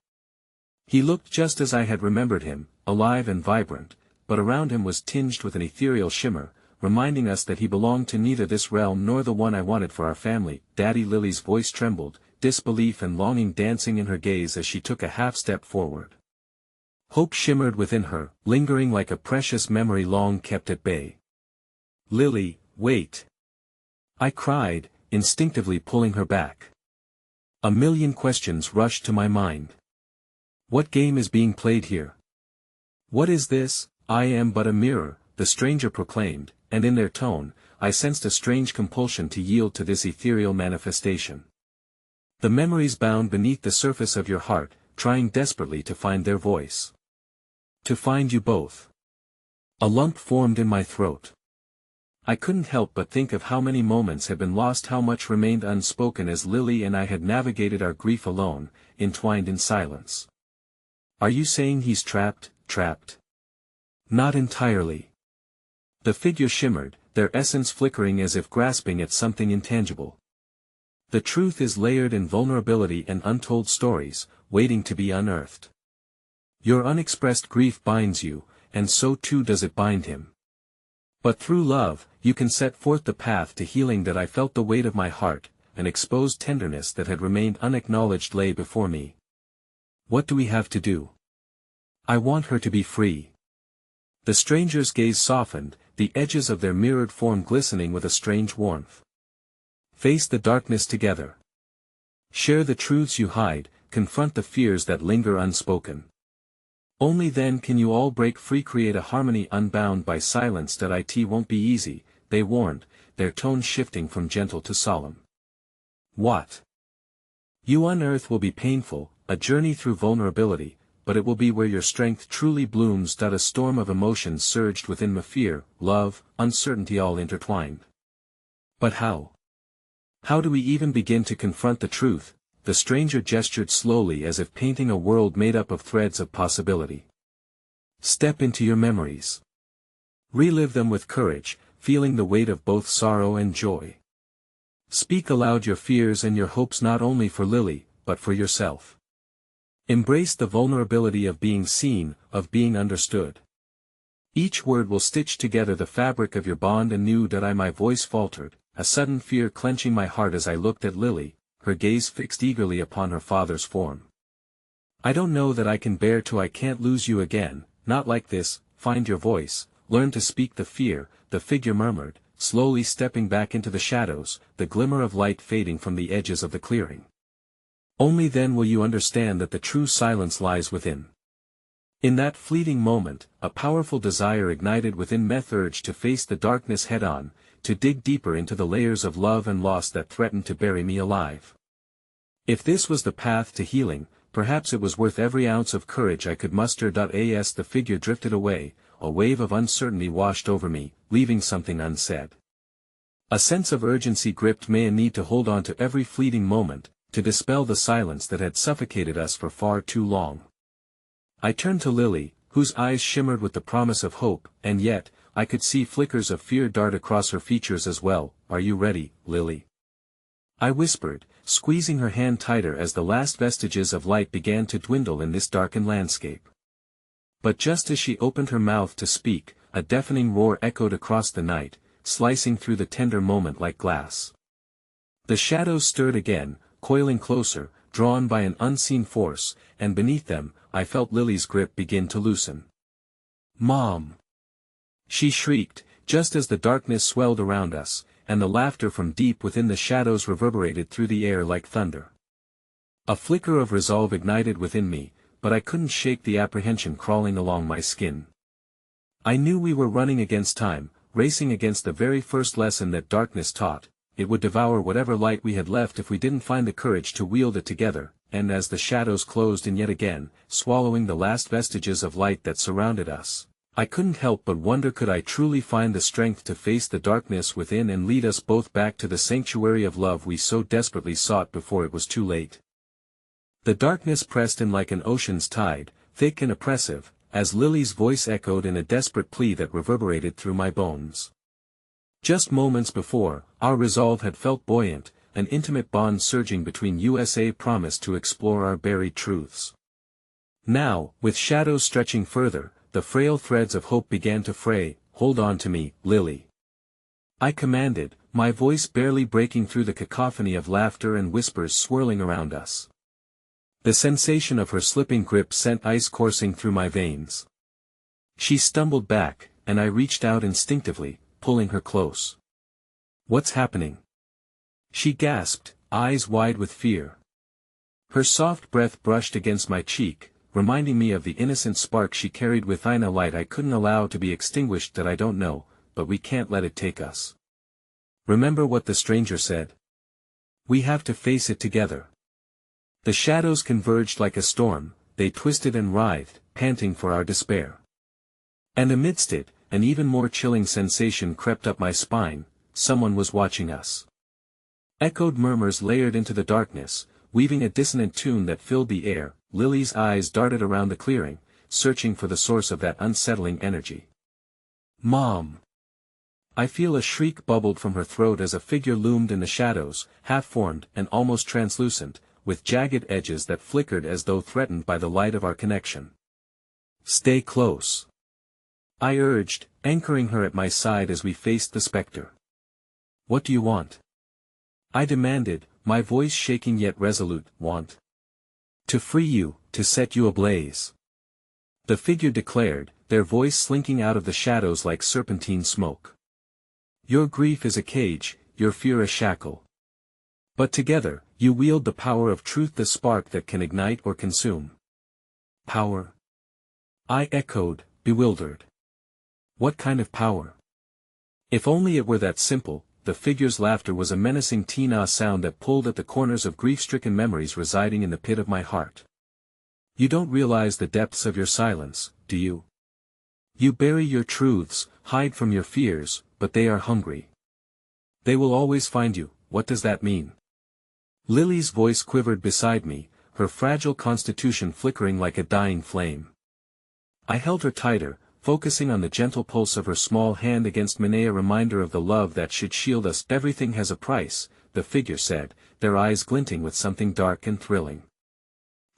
He looked just as I had remembered him, alive and vibrant, but around him was tinged with an ethereal shimmer, reminding us that he belonged to neither this realm nor the one I wanted for our family. Daddy. Lily's voice trembled, disbelief and longing dancing in her gaze as she took a half-step forward. Hope shimmered within her, lingering like a precious memory long kept at bay. Lily, wait! I cried, instinctively pulling her back. A million questions rushed to my mind. What game is being played here? What is this? I am but a mirror, the stranger proclaimed, and in their tone, I sensed a strange compulsion to yield to this ethereal manifestation. The memories bound beneath the surface of your heart, trying desperately to find their voice. To find you both. A lump formed in my throat. I couldn't help but think of how many moments had been lost, how much remained unspoken as Lily and I had navigated our grief alone, entwined in silence. Are you saying he's trapped? Not entirely. The figure shimmered, their essence flickering as if grasping at something intangible. The truth is layered in vulnerability and untold stories, waiting to be unearthed. Your unexpressed grief binds you, and so too does it bind him. But through love, you can set forth the path to healing that I felt. The weight of my heart, an exposed tenderness that had remained unacknowledged lay before me. What do we have to do? I want her to be free. The stranger's gaze softened, the edges of their mirrored form glistening with a strange warmth. Face the darkness together. Share the truths you hide, confront the fears that linger unspoken. Only then can you all break free, create a harmony unbound by silence. It won't be easy, they warned, their tone shifting from gentle to solemn. What you unearth will be painful, a journey through vulnerability, but it will be where your strength truly blooms. A storm of emotions surged within me, fear, love, uncertainty all intertwined. But how? How do we even begin to confront the truth? The stranger gestured slowly as if painting a world made up of threads of possibility. Step into your memories. Relive them with courage, feeling the weight of both sorrow and joy. Speak aloud your fears and your hopes, not only for Lily, but for yourself. Embrace the vulnerability of being seen, of being understood. Each word will stitch together the fabric of your bond anew. My voice faltered, a sudden fear clenching my heart as I looked at Lily, her gaze fixed eagerly upon her father's form. I don't know that I can bear to. I can't lose you again, not like this. Find your voice, learn to speak. The figure murmured, slowly stepping back into the shadows, the glimmer of light fading from the edges of the clearing. Only then will you understand that the true silence lies within. In that fleeting moment, a powerful desire ignited within me, urge to face the darkness head-on, to dig deeper into the layers of love and loss that threatened to bury me alive. If this was the path to healing, perhaps it was worth every ounce of courage I could muster. As the figure drifted away, a wave of uncertainty washed over me, leaving something unsaid. A sense of urgency gripped me, a need to hold on to every fleeting moment, to dispel the silence that had suffocated us for far too long. I turned to Lily, whose eyes shimmered with the promise of hope, and yet, I could see flickers of fear dart across her features as well. Are you ready, Lily? I whispered, squeezing her hand tighter as the last vestiges of light began to dwindle in this darkened landscape. But just as she opened her mouth to speak, a deafening roar echoed across the night, slicing through the tender moment like glass. The shadows stirred again, coiling closer, drawn by an unseen force, and beneath them, I felt Lily's grip begin to loosen. Mom! She shrieked, just as the darkness swelled around us, and the laughter from deep within the shadows reverberated through the air like thunder. A flicker of resolve ignited within me, but I couldn't shake the apprehension crawling along my skin. I knew we were running against time, racing against the very first lesson that darkness taught. It would devour whatever light we had left if we didn't find the courage to wield it together, and as the shadows closed in yet again, swallowing the last vestiges of light that surrounded us, I couldn't help but wonder, could I truly find the strength to face the darkness within and lead us both back to the sanctuary of love we so desperately sought before it was too late. The darkness pressed in like an ocean's tide, thick and oppressive, as Lily's voice echoed in a desperate plea that reverberated through my bones. Just moments before, our resolve had felt buoyant, an intimate bond surging between us promised to explore our buried truths. Now, with shadows stretching further, the frail threads of hope began to fray. Hold on to me, Lily, I commanded, my voice barely breaking through the cacophony of laughter and whispers swirling around us. The sensation of her slipping grip sent ice coursing through my veins. She stumbled back, and I reached out instinctively, pulling her close. What's happening? She gasped, eyes wide with fear. Her soft breath brushed against my cheek, reminding me of the innocent spark she carried within, a light I couldn't allow to be extinguished. That I don't know, but we can't let it take us. Remember what the stranger said? We have to face it together. The shadows converged like a storm, they twisted and writhed, panting for our despair. And amidst it, an even more chilling sensation crept up my spine. Someone was watching us. Echoed murmurs layered into the darkness, weaving a dissonant tune that filled the air. Lily's eyes darted around the clearing, searching for the source of that unsettling energy. Mom! I feel a shriek bubbled from her throat as a figure loomed in the shadows, half-formed and almost translucent, with jagged edges that flickered as though threatened by the light of our connection. Stay close, I urged, anchoring her at my side as we faced the specter. What do you want? I demanded, my voice shaking yet resolute. Want? To free you, to set you ablaze. The figure declared, their voice slinking out of the shadows like serpentine smoke. Your grief is a cage, your fear a shackle. But together, you wield the power of truth, the spark that can ignite or consume. Power? I echoed, bewildered. What kind of power? If only it were that simple. The figure's laughter was a menacing teen-ah sound that pulled at the corners of grief-stricken memories residing in the pit of my heart. You don't realize the depths of your silence, do you? You bury your truths, hide from your fears, but they are hungry. They will always find you. What does that mean? Lily's voice quivered beside me, her fragile constitution flickering like a dying flame. I held her tighter, focusing on the gentle pulse of her small hand against mine, a reminder of the love that should shield us. Everything has a price, the figure said, their eyes glinting with something dark and thrilling.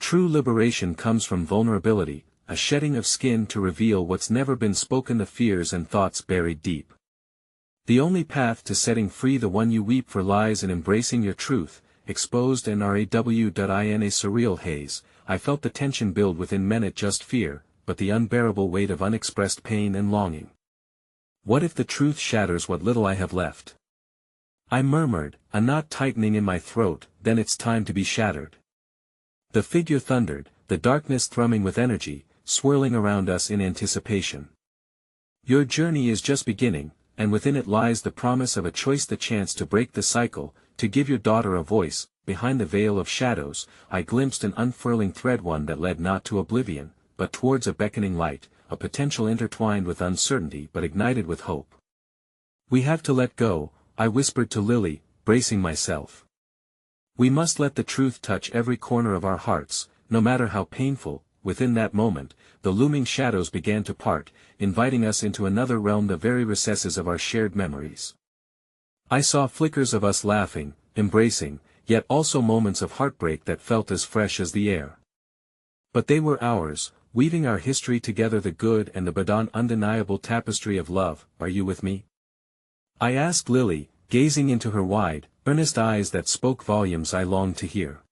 True liberation comes from vulnerability, a shedding of skin to reveal what's never been spoken, the fears and thoughts buried deep. The only path to setting free the one you weep for lies in embracing your truth, exposed and in a surreal haze. I felt the tension build within men, not just fear, but the unbearable weight of unexpressed pain and longing. What if the truth shatters what little I have left? I murmured, a knot tightening in my throat. Then it's time to be shattered. The figure thundered, the darkness thrumming with energy, swirling around us in anticipation. Your journey is just beginning, and within it lies the promise of a choice, the chance to break the cycle, to give your daughter a voice. Behind the veil of shadows, I glimpsed an unfurling thread, one that led not to oblivion, but towards a beckoning light, a potential intertwined with uncertainty but ignited with hope. We have to let go, I whispered to Lily, bracing myself. We must let the truth touch every corner of our hearts, no matter how painful. Within that moment, the looming shadows began to part, inviting us into another realm, the very recesses of our shared memories. I saw flickers of us laughing, embracing, yet also moments of heartbreak that felt as fresh as the air. But they were ours, weaving our history together, the good and the bad, an undeniable tapestry of love. Are you with me? I asked Lily, gazing into her wide, earnest eyes that spoke volumes I longed to hear.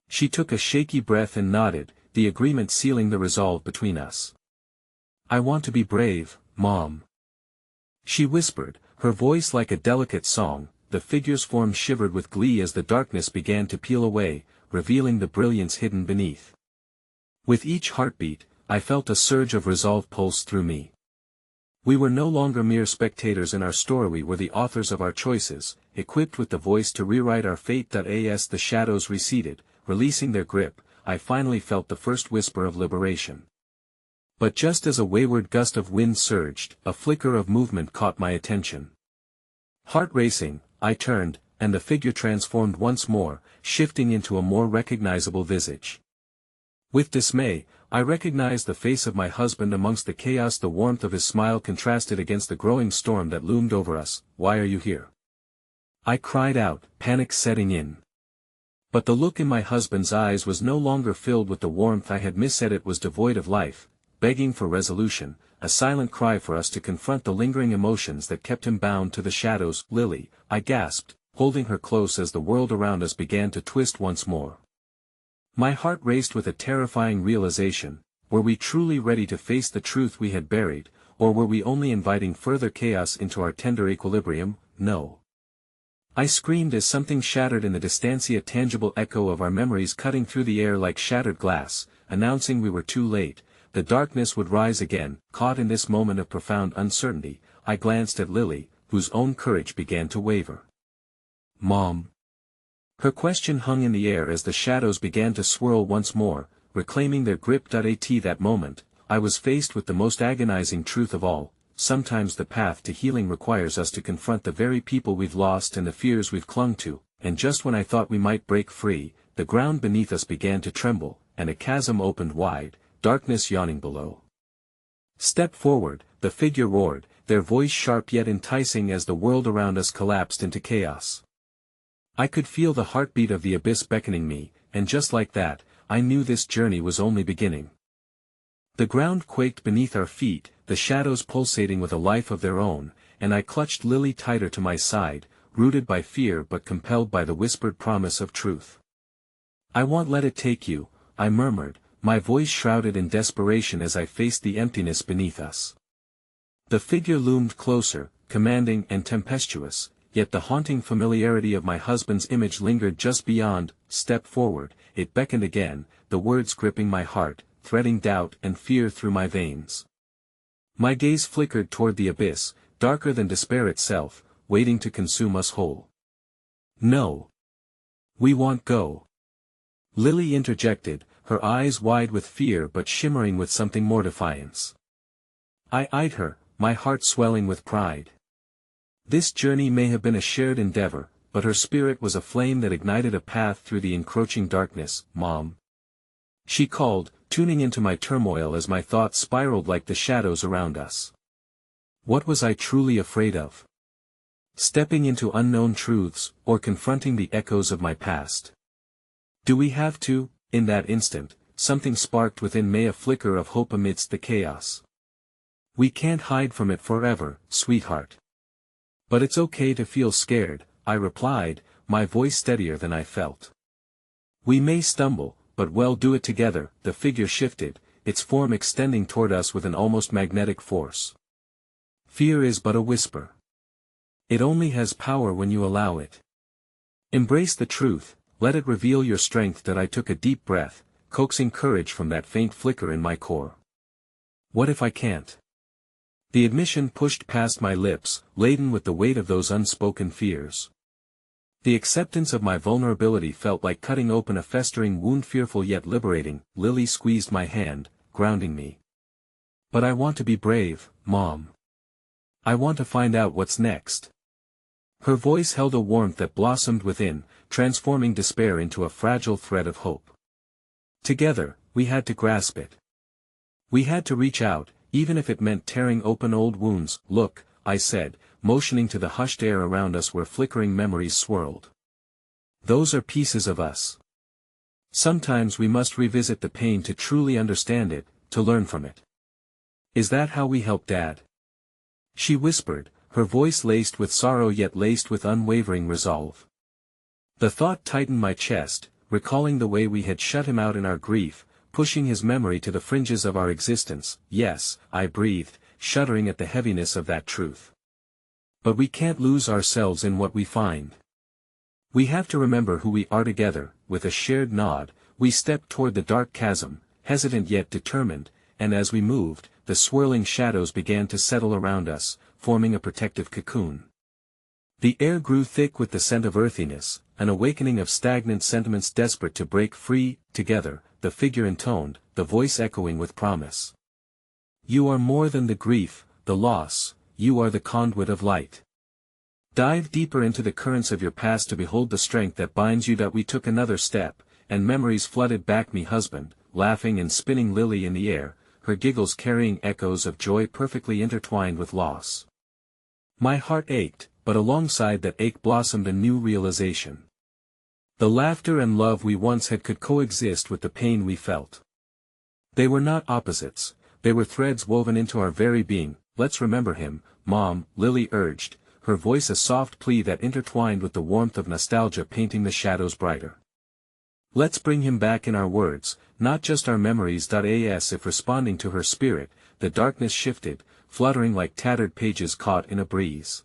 She took a shaky breath and nodded, the agreement sealing the resolve between us. I want to be brave, Mom, she whispered, her voice like a delicate song. The figure's form shivered with glee as the darkness began to peel away, revealing the brilliance hidden beneath. With each heartbeat, I felt a surge of resolve pulse through me. We were no longer mere spectators in our story, we were the authors of our choices, equipped with the voice to rewrite our fate. As the shadows receded, releasing their grip, I finally felt the first whisper of liberation. But just as a wayward gust of wind surged, a flicker of movement caught my attention. Heart racing, I turned, and the figure transformed once more, shifting into a more recognizable visage. With dismay, I recognized the face of my husband amongst the chaos. The warmth of his smile contrasted against the growing storm that loomed over us. "Why are you here?" I cried out, panic setting in. But the look in my husband's eyes was no longer filled with the warmth I had missed. It was devoid of life, begging for resolution, a silent cry for us to confront the lingering emotions that kept him bound to the shadows. "Lily," I gasped, holding her close as the world around us began to twist once more. My heart raced with a terrifying realization: were we truly ready to face the truth we had buried, or were we only inviting further chaos into our tender equilibrium? "No!" I screamed as something shattered in the distance, a tangible echo of our memories cutting through the air like shattered glass, announcing we were too late. The darkness would rise again. Caught in this moment of profound uncertainty, I glanced at Lily, whose own courage began to waver. "Mom?" Her question hung in the air as the shadows began to swirl once more, reclaiming their grip. At that moment, I was faced with the most agonizing truth of all: sometimes the path to healing requires us to confront the very people we've lost and the fears we've clung to. And just when I thought we might break free, the ground beneath us began to tremble, and a chasm opened wide, darkness yawning below. "Step forward," the figure roared, their voice sharp yet enticing as the world around us collapsed into chaos. I could feel the heartbeat of the abyss beckoning me, and just like that, I knew this journey was only beginning. The ground quaked beneath our feet, the shadows pulsating with a life of their own, and I clutched Lily tighter to my side, rooted by fear but compelled by the whispered promise of truth. "I won't let it take you," I murmured, my voice shrouded in desperation as I faced the emptiness beneath us. The figure loomed closer, commanding and tempestuous, yet the haunting familiarity of my husband's image lingered just beyond. "Step forward," it beckoned again, the words gripping my heart, threading doubt and fear through my veins. My gaze flickered toward the abyss, darker than despair itself, waiting to consume us whole. "No. We won't go," Lily interjected, her eyes wide with fear but shimmering with something more defiance. I eyed her, my heart swelling with pride. This journey may have been a shared endeavor, but her spirit was a flame that ignited a path through the encroaching darkness. "Mom?" she called, tuning into my turmoil as my thoughts spiraled like the shadows around us. What was I truly afraid of? Stepping into unknown truths, or confronting the echoes of my past? Do we have to? In that instant, something sparked within me, a flicker of hope amidst the chaos. "We can't hide from it forever, sweetheart." "But it's okay to feel scared," I replied, my voice steadier than I felt. "We may stumble, but we'll do it together." The figure shifted, its form extending toward us with an almost magnetic force. "Fear is but a whisper. It only has power when you allow it. Embrace the truth, let it reveal your strength." That I took a deep breath, coaxing courage from that faint flicker in my core. What if I can't? The admission pushed past my lips, laden with the weight of those unspoken fears. The acceptance of my vulnerability felt like cutting open a festering wound, fearful yet liberating. Lily squeezed my hand, grounding me. "But I want to be brave, Mom. I want to find out what's next." Her voice held a warmth that blossomed within, transforming despair into a fragile thread of hope. Together, we had to grasp it. We had to reach out, even if it meant tearing open old wounds. "Look," I said, motioning to the hushed air around us where flickering memories swirled. "Those are pieces of us. Sometimes we must revisit the pain to truly understand it, to learn from it." "Is that how we help Dad?" she whispered, her voice laced with sorrow yet laced with unwavering resolve. The thought tightened my chest, recalling the way we had shut him out in our grief, pushing his memory to the fringes of our existence. "Yes," I breathed, shuddering at the heaviness of that truth. "But we can't lose ourselves in what we find. We have to remember who we are together." With a shared nod, we stepped toward the dark chasm, hesitant yet determined, and as we moved, the swirling shadows began to settle around us, forming a protective cocoon. The air grew thick with the scent of earthiness, an awakening of stagnant sentiments desperate to break free. "Together," the figure intoned, the voice echoing with promise. You are more than the grief, the loss, you are the conduit of light. Dive deeper into the currents of your past to behold the strength that binds you. That we took another step, and memories flooded back me husband, laughing and spinning Lily in the air, her giggles carrying echoes of joy perfectly intertwined with loss. My heart ached, but alongside that ache blossomed a new realization. The laughter and love we once had could coexist with the pain we felt. They were not opposites, they were threads woven into our very being. Let's remember him, Mom, Lily urged, her voice a soft plea that intertwined with the warmth of nostalgia painting the shadows brighter. Let's bring him back in our words, not just our memories. As if responding to her spirit, the darkness shifted, fluttering like tattered pages caught in a breeze.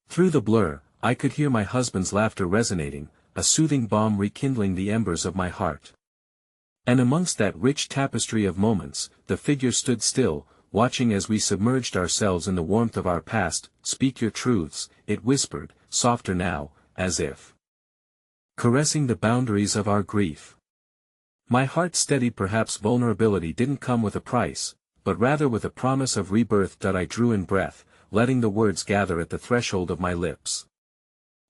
Through the blur, I could hear my husband's laughter resonating, a soothing balm rekindling the embers of my heart. And amongst that rich tapestry of moments, the figure stood still, watching as we submerged ourselves in the warmth of our past. Speak your truths, it whispered, softer now, as if caressing the boundaries of our grief. My heart steadied. Perhaps vulnerability didn't come with a price, but rather with a promise of rebirth. I drew in breath, letting the words gather at the threshold of my lips.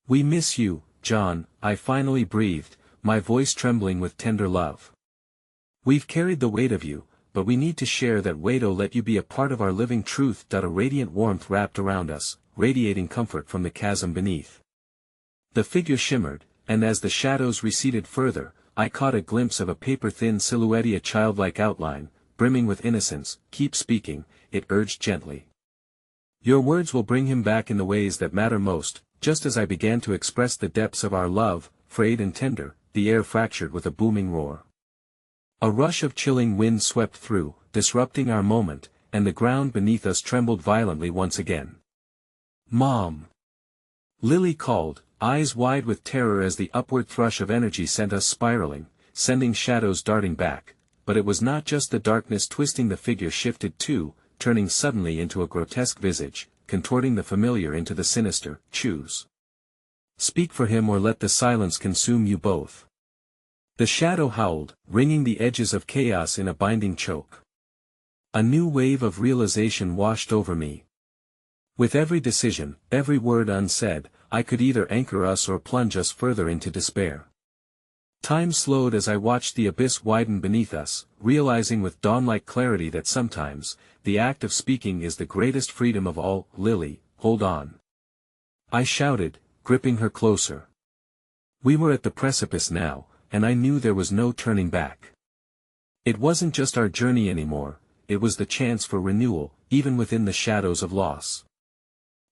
We miss you, John, I finally breathed, my voice trembling with tender love. We've carried the weight of you, but we need to share that weight. Oh, let you be a part of our living truth. A radiant warmth wrapped around us, radiating comfort from the chasm beneath. The figure shimmered, and as the shadows receded further, I caught a glimpse of a paper-thin silhouette, a childlike outline, brimming with innocence. Keep speaking, it urged gently. Your words will bring him back in the ways that matter most. Just as I began to express the depths of our love, frayed and tender, the air fractured with a booming roar. A rush of chilling wind swept through, disrupting our moment, and the ground beneath us trembled violently once again. Mom! Lily called, eyes wide with terror as the upward thrush of energy sent us spiraling, sending shadows darting back. But it was not just the darkness twisting. The figure shifted too, turning suddenly into a grotesque visage, contorting the familiar into the sinister. Choose. Speak for him or let the silence consume you both. The shadow howled, wringing the edges of chaos in a binding choke. A new wave of realization washed over me. With every decision, every word unsaid, I could either anchor us or plunge us further into despair. Time slowed as I watched the abyss widen beneath us, realizing with dawn-like clarity that sometimes, the act of speaking is the greatest freedom of all. Lily, hold on. I shouted, gripping her closer. We were at the precipice now, and I knew there was no turning back. It wasn't just our journey anymore, it was the chance for renewal, even within the shadows of loss.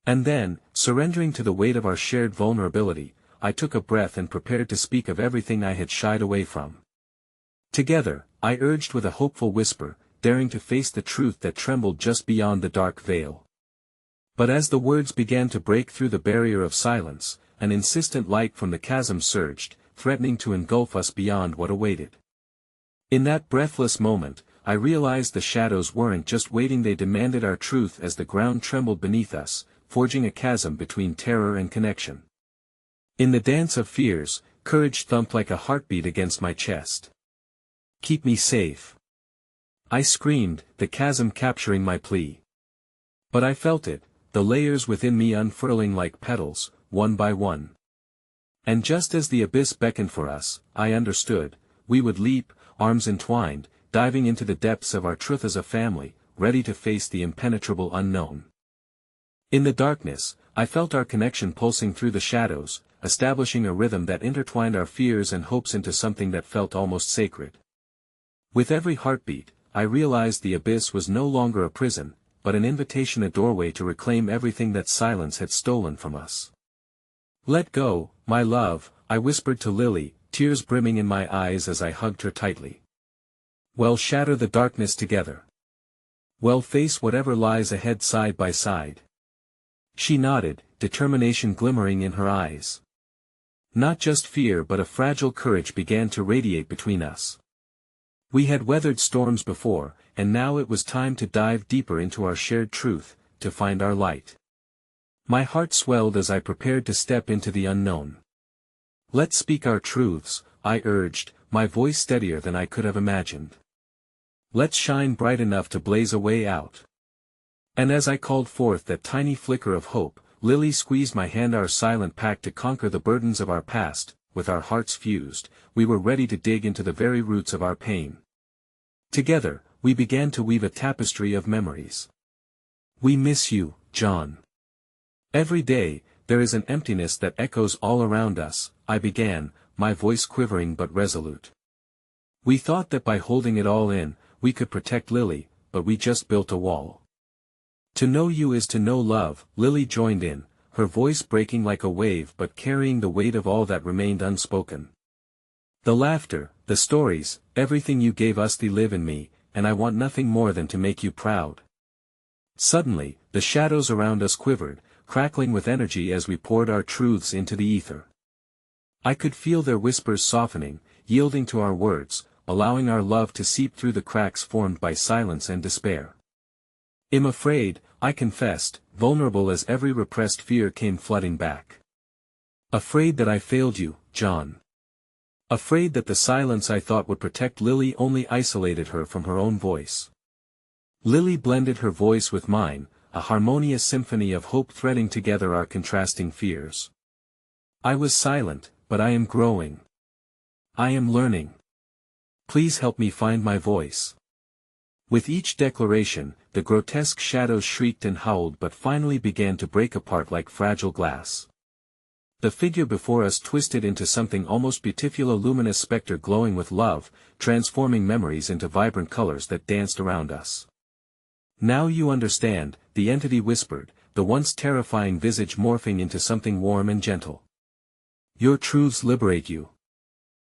And then, surrendering to the weight of our shared vulnerability, I took a breath and prepared to speak of everything I had shied away from. Together, I urged with a hopeful whisper, daring to face the truth that trembled just beyond the dark veil. But as the words began to break through the barrier of silence, an insistent light from the chasm surged, threatening to engulf us beyond what awaited. In that breathless moment, I realized the shadows weren't just waiting, they demanded our truth as the ground trembled beneath us, forging a chasm between terror and connection. In the dance of fears, courage thumped like a heartbeat against my chest. Keep me safe. I screamed, the chasm capturing my plea. But I felt it, the layers within me unfurling like petals, one by one. And just as the abyss beckoned for us, I understood, we would leap, arms entwined, diving into the depths of our truth as a family, ready to face the impenetrable unknown. In the darkness, I felt our connection pulsing through the shadows, establishing a rhythm that intertwined our fears and hopes into something that felt almost sacred. With every heartbeat, I realized the abyss was no longer a prison, but an invitation, a doorway to reclaim everything that silence had stolen from us. Let go, my love, I whispered to Lily, tears brimming in my eyes as I hugged her tightly. We'll shatter the darkness together. We'll face whatever lies ahead side by side. She nodded, determination glimmering in her eyes. Not just fear but a fragile courage began to radiate between us. We had weathered storms before, and now it was time to dive deeper into our shared truth, to find our light. My heart swelled as I prepared to step into the unknown. Let's speak our truths, I urged, my voice steadier than I could have imagined. Let's shine bright enough to blaze a way out. And as I called forth that tiny flicker of hope, Lily squeezed my hand. Our silent pact to conquer the burdens of our past, with our hearts fused, we were ready to dig into the very roots of our pain. Together, we began to weave a tapestry of memories. We miss you, John. Every day, there is an emptiness that echoes all around us, I began, my voice quivering but resolute. We thought that by holding it all in, we could protect Lily, but we just built a wall. To know you is to know love, Lily joined in, her voice breaking like a wave but carrying the weight of all that remained unspoken. The laughter, the stories, everything you gave us, they live in me, and I want nothing more than to make you proud. Suddenly, the shadows around us quivered, crackling with energy as we poured our truths into the ether. I could feel their whispers softening, yielding to our words, allowing our love to seep through the cracks formed by silence and despair. I'm afraid, I confessed, vulnerable as every repressed fear came flooding back. Afraid that I failed you, John. Afraid that the silence I thought would protect Lily only isolated her from her own voice. Lily blended her voice with mine, a harmonious symphony of hope threading together our contrasting fears. I was silent, but I am growing. I am learning. Please help me find my voice. With each declaration, the grotesque shadows shrieked and howled but finally began to break apart like fragile glass. The figure before us twisted into something almost beautiful, a luminous specter glowing with love, transforming memories into vibrant colors that danced around us. Now you understand, the entity whispered, the once terrifying visage morphing into something warm and gentle. Your truths liberate you.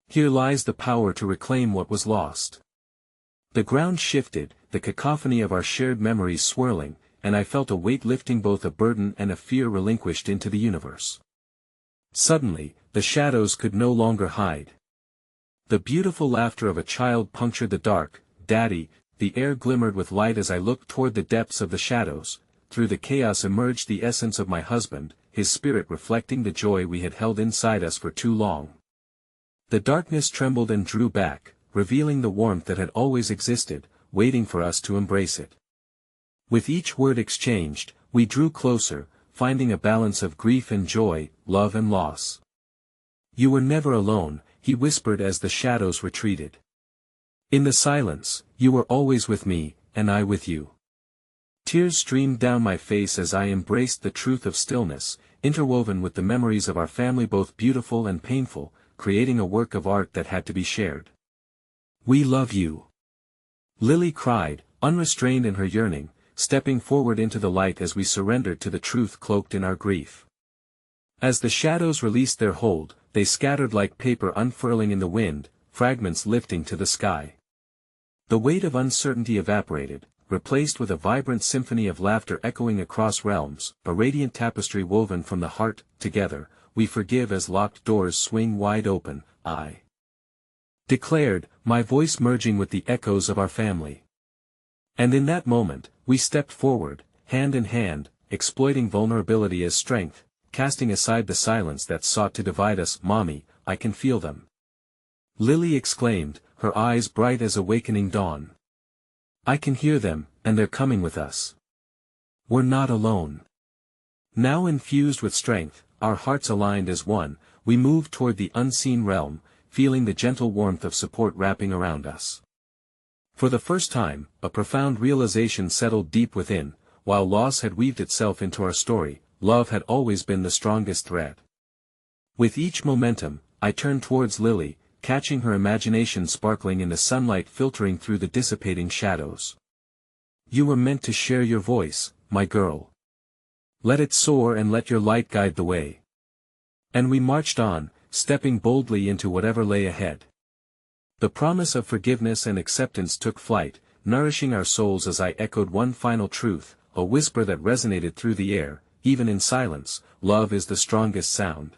Here lies the power to reclaim what was lost. The ground shifted, the cacophony of our shared memories swirling, and I felt a weight lifting, both a burden and a fear relinquished into the universe. Suddenly, the shadows could no longer hide. The beautiful laughter of a child punctured the dark. Daddy, the air glimmered with light as I looked toward the depths of the shadows. Through the chaos emerged the essence of my husband, his spirit reflecting the joy we had held inside us for too long. The darkness trembled and drew back, revealing the warmth that had always existed, waiting for us to embrace it. With each word exchanged, we drew closer, finding a balance of grief and joy, love and loss. You were never alone, he whispered as the shadows retreated. In the silence, you were always with me, and I with you. Tears streamed down my face as I embraced the truth of stillness, interwoven with the memories of our family, both beautiful and painful, creating a work of art that had to be shared. We love you. Lily cried, unrestrained in her yearning, stepping forward into the light as we surrendered to the truth cloaked in our grief. As the shadows released their hold, they scattered like paper unfurling in the wind, fragments lifting to the sky. The weight of uncertainty evaporated, replaced with a vibrant symphony of laughter echoing across realms, a radiant tapestry woven from the heart. Together, we forgive as locked doors swing wide open, I declared, my voice merging with the echoes of our family. And in that moment, we stepped forward, hand in hand, exploiting vulnerability as strength, casting aside the silence that sought to divide us. Mommy, I can feel them. Lily exclaimed, her eyes bright as awakening dawn. I can hear them, and they're coming with us. We're not alone. Now infused with strength, our hearts aligned as one, we moved toward the unseen realm, feeling the gentle warmth of support wrapping around us. For the first time, a profound realization settled deep within. While loss had weaved itself into our story, love had always been the strongest thread. With each momentum, I turned towards Lily, catching her imagination sparkling in the sunlight filtering through the dissipating shadows. You were meant to share your voice, my girl. Let it soar and let your light guide the way. And we marched on, stepping boldly into whatever lay ahead. The promise of forgiveness and acceptance took flight, nourishing our souls as I echoed one final truth, a whisper that resonated through the air, even in silence, love is the strongest sound.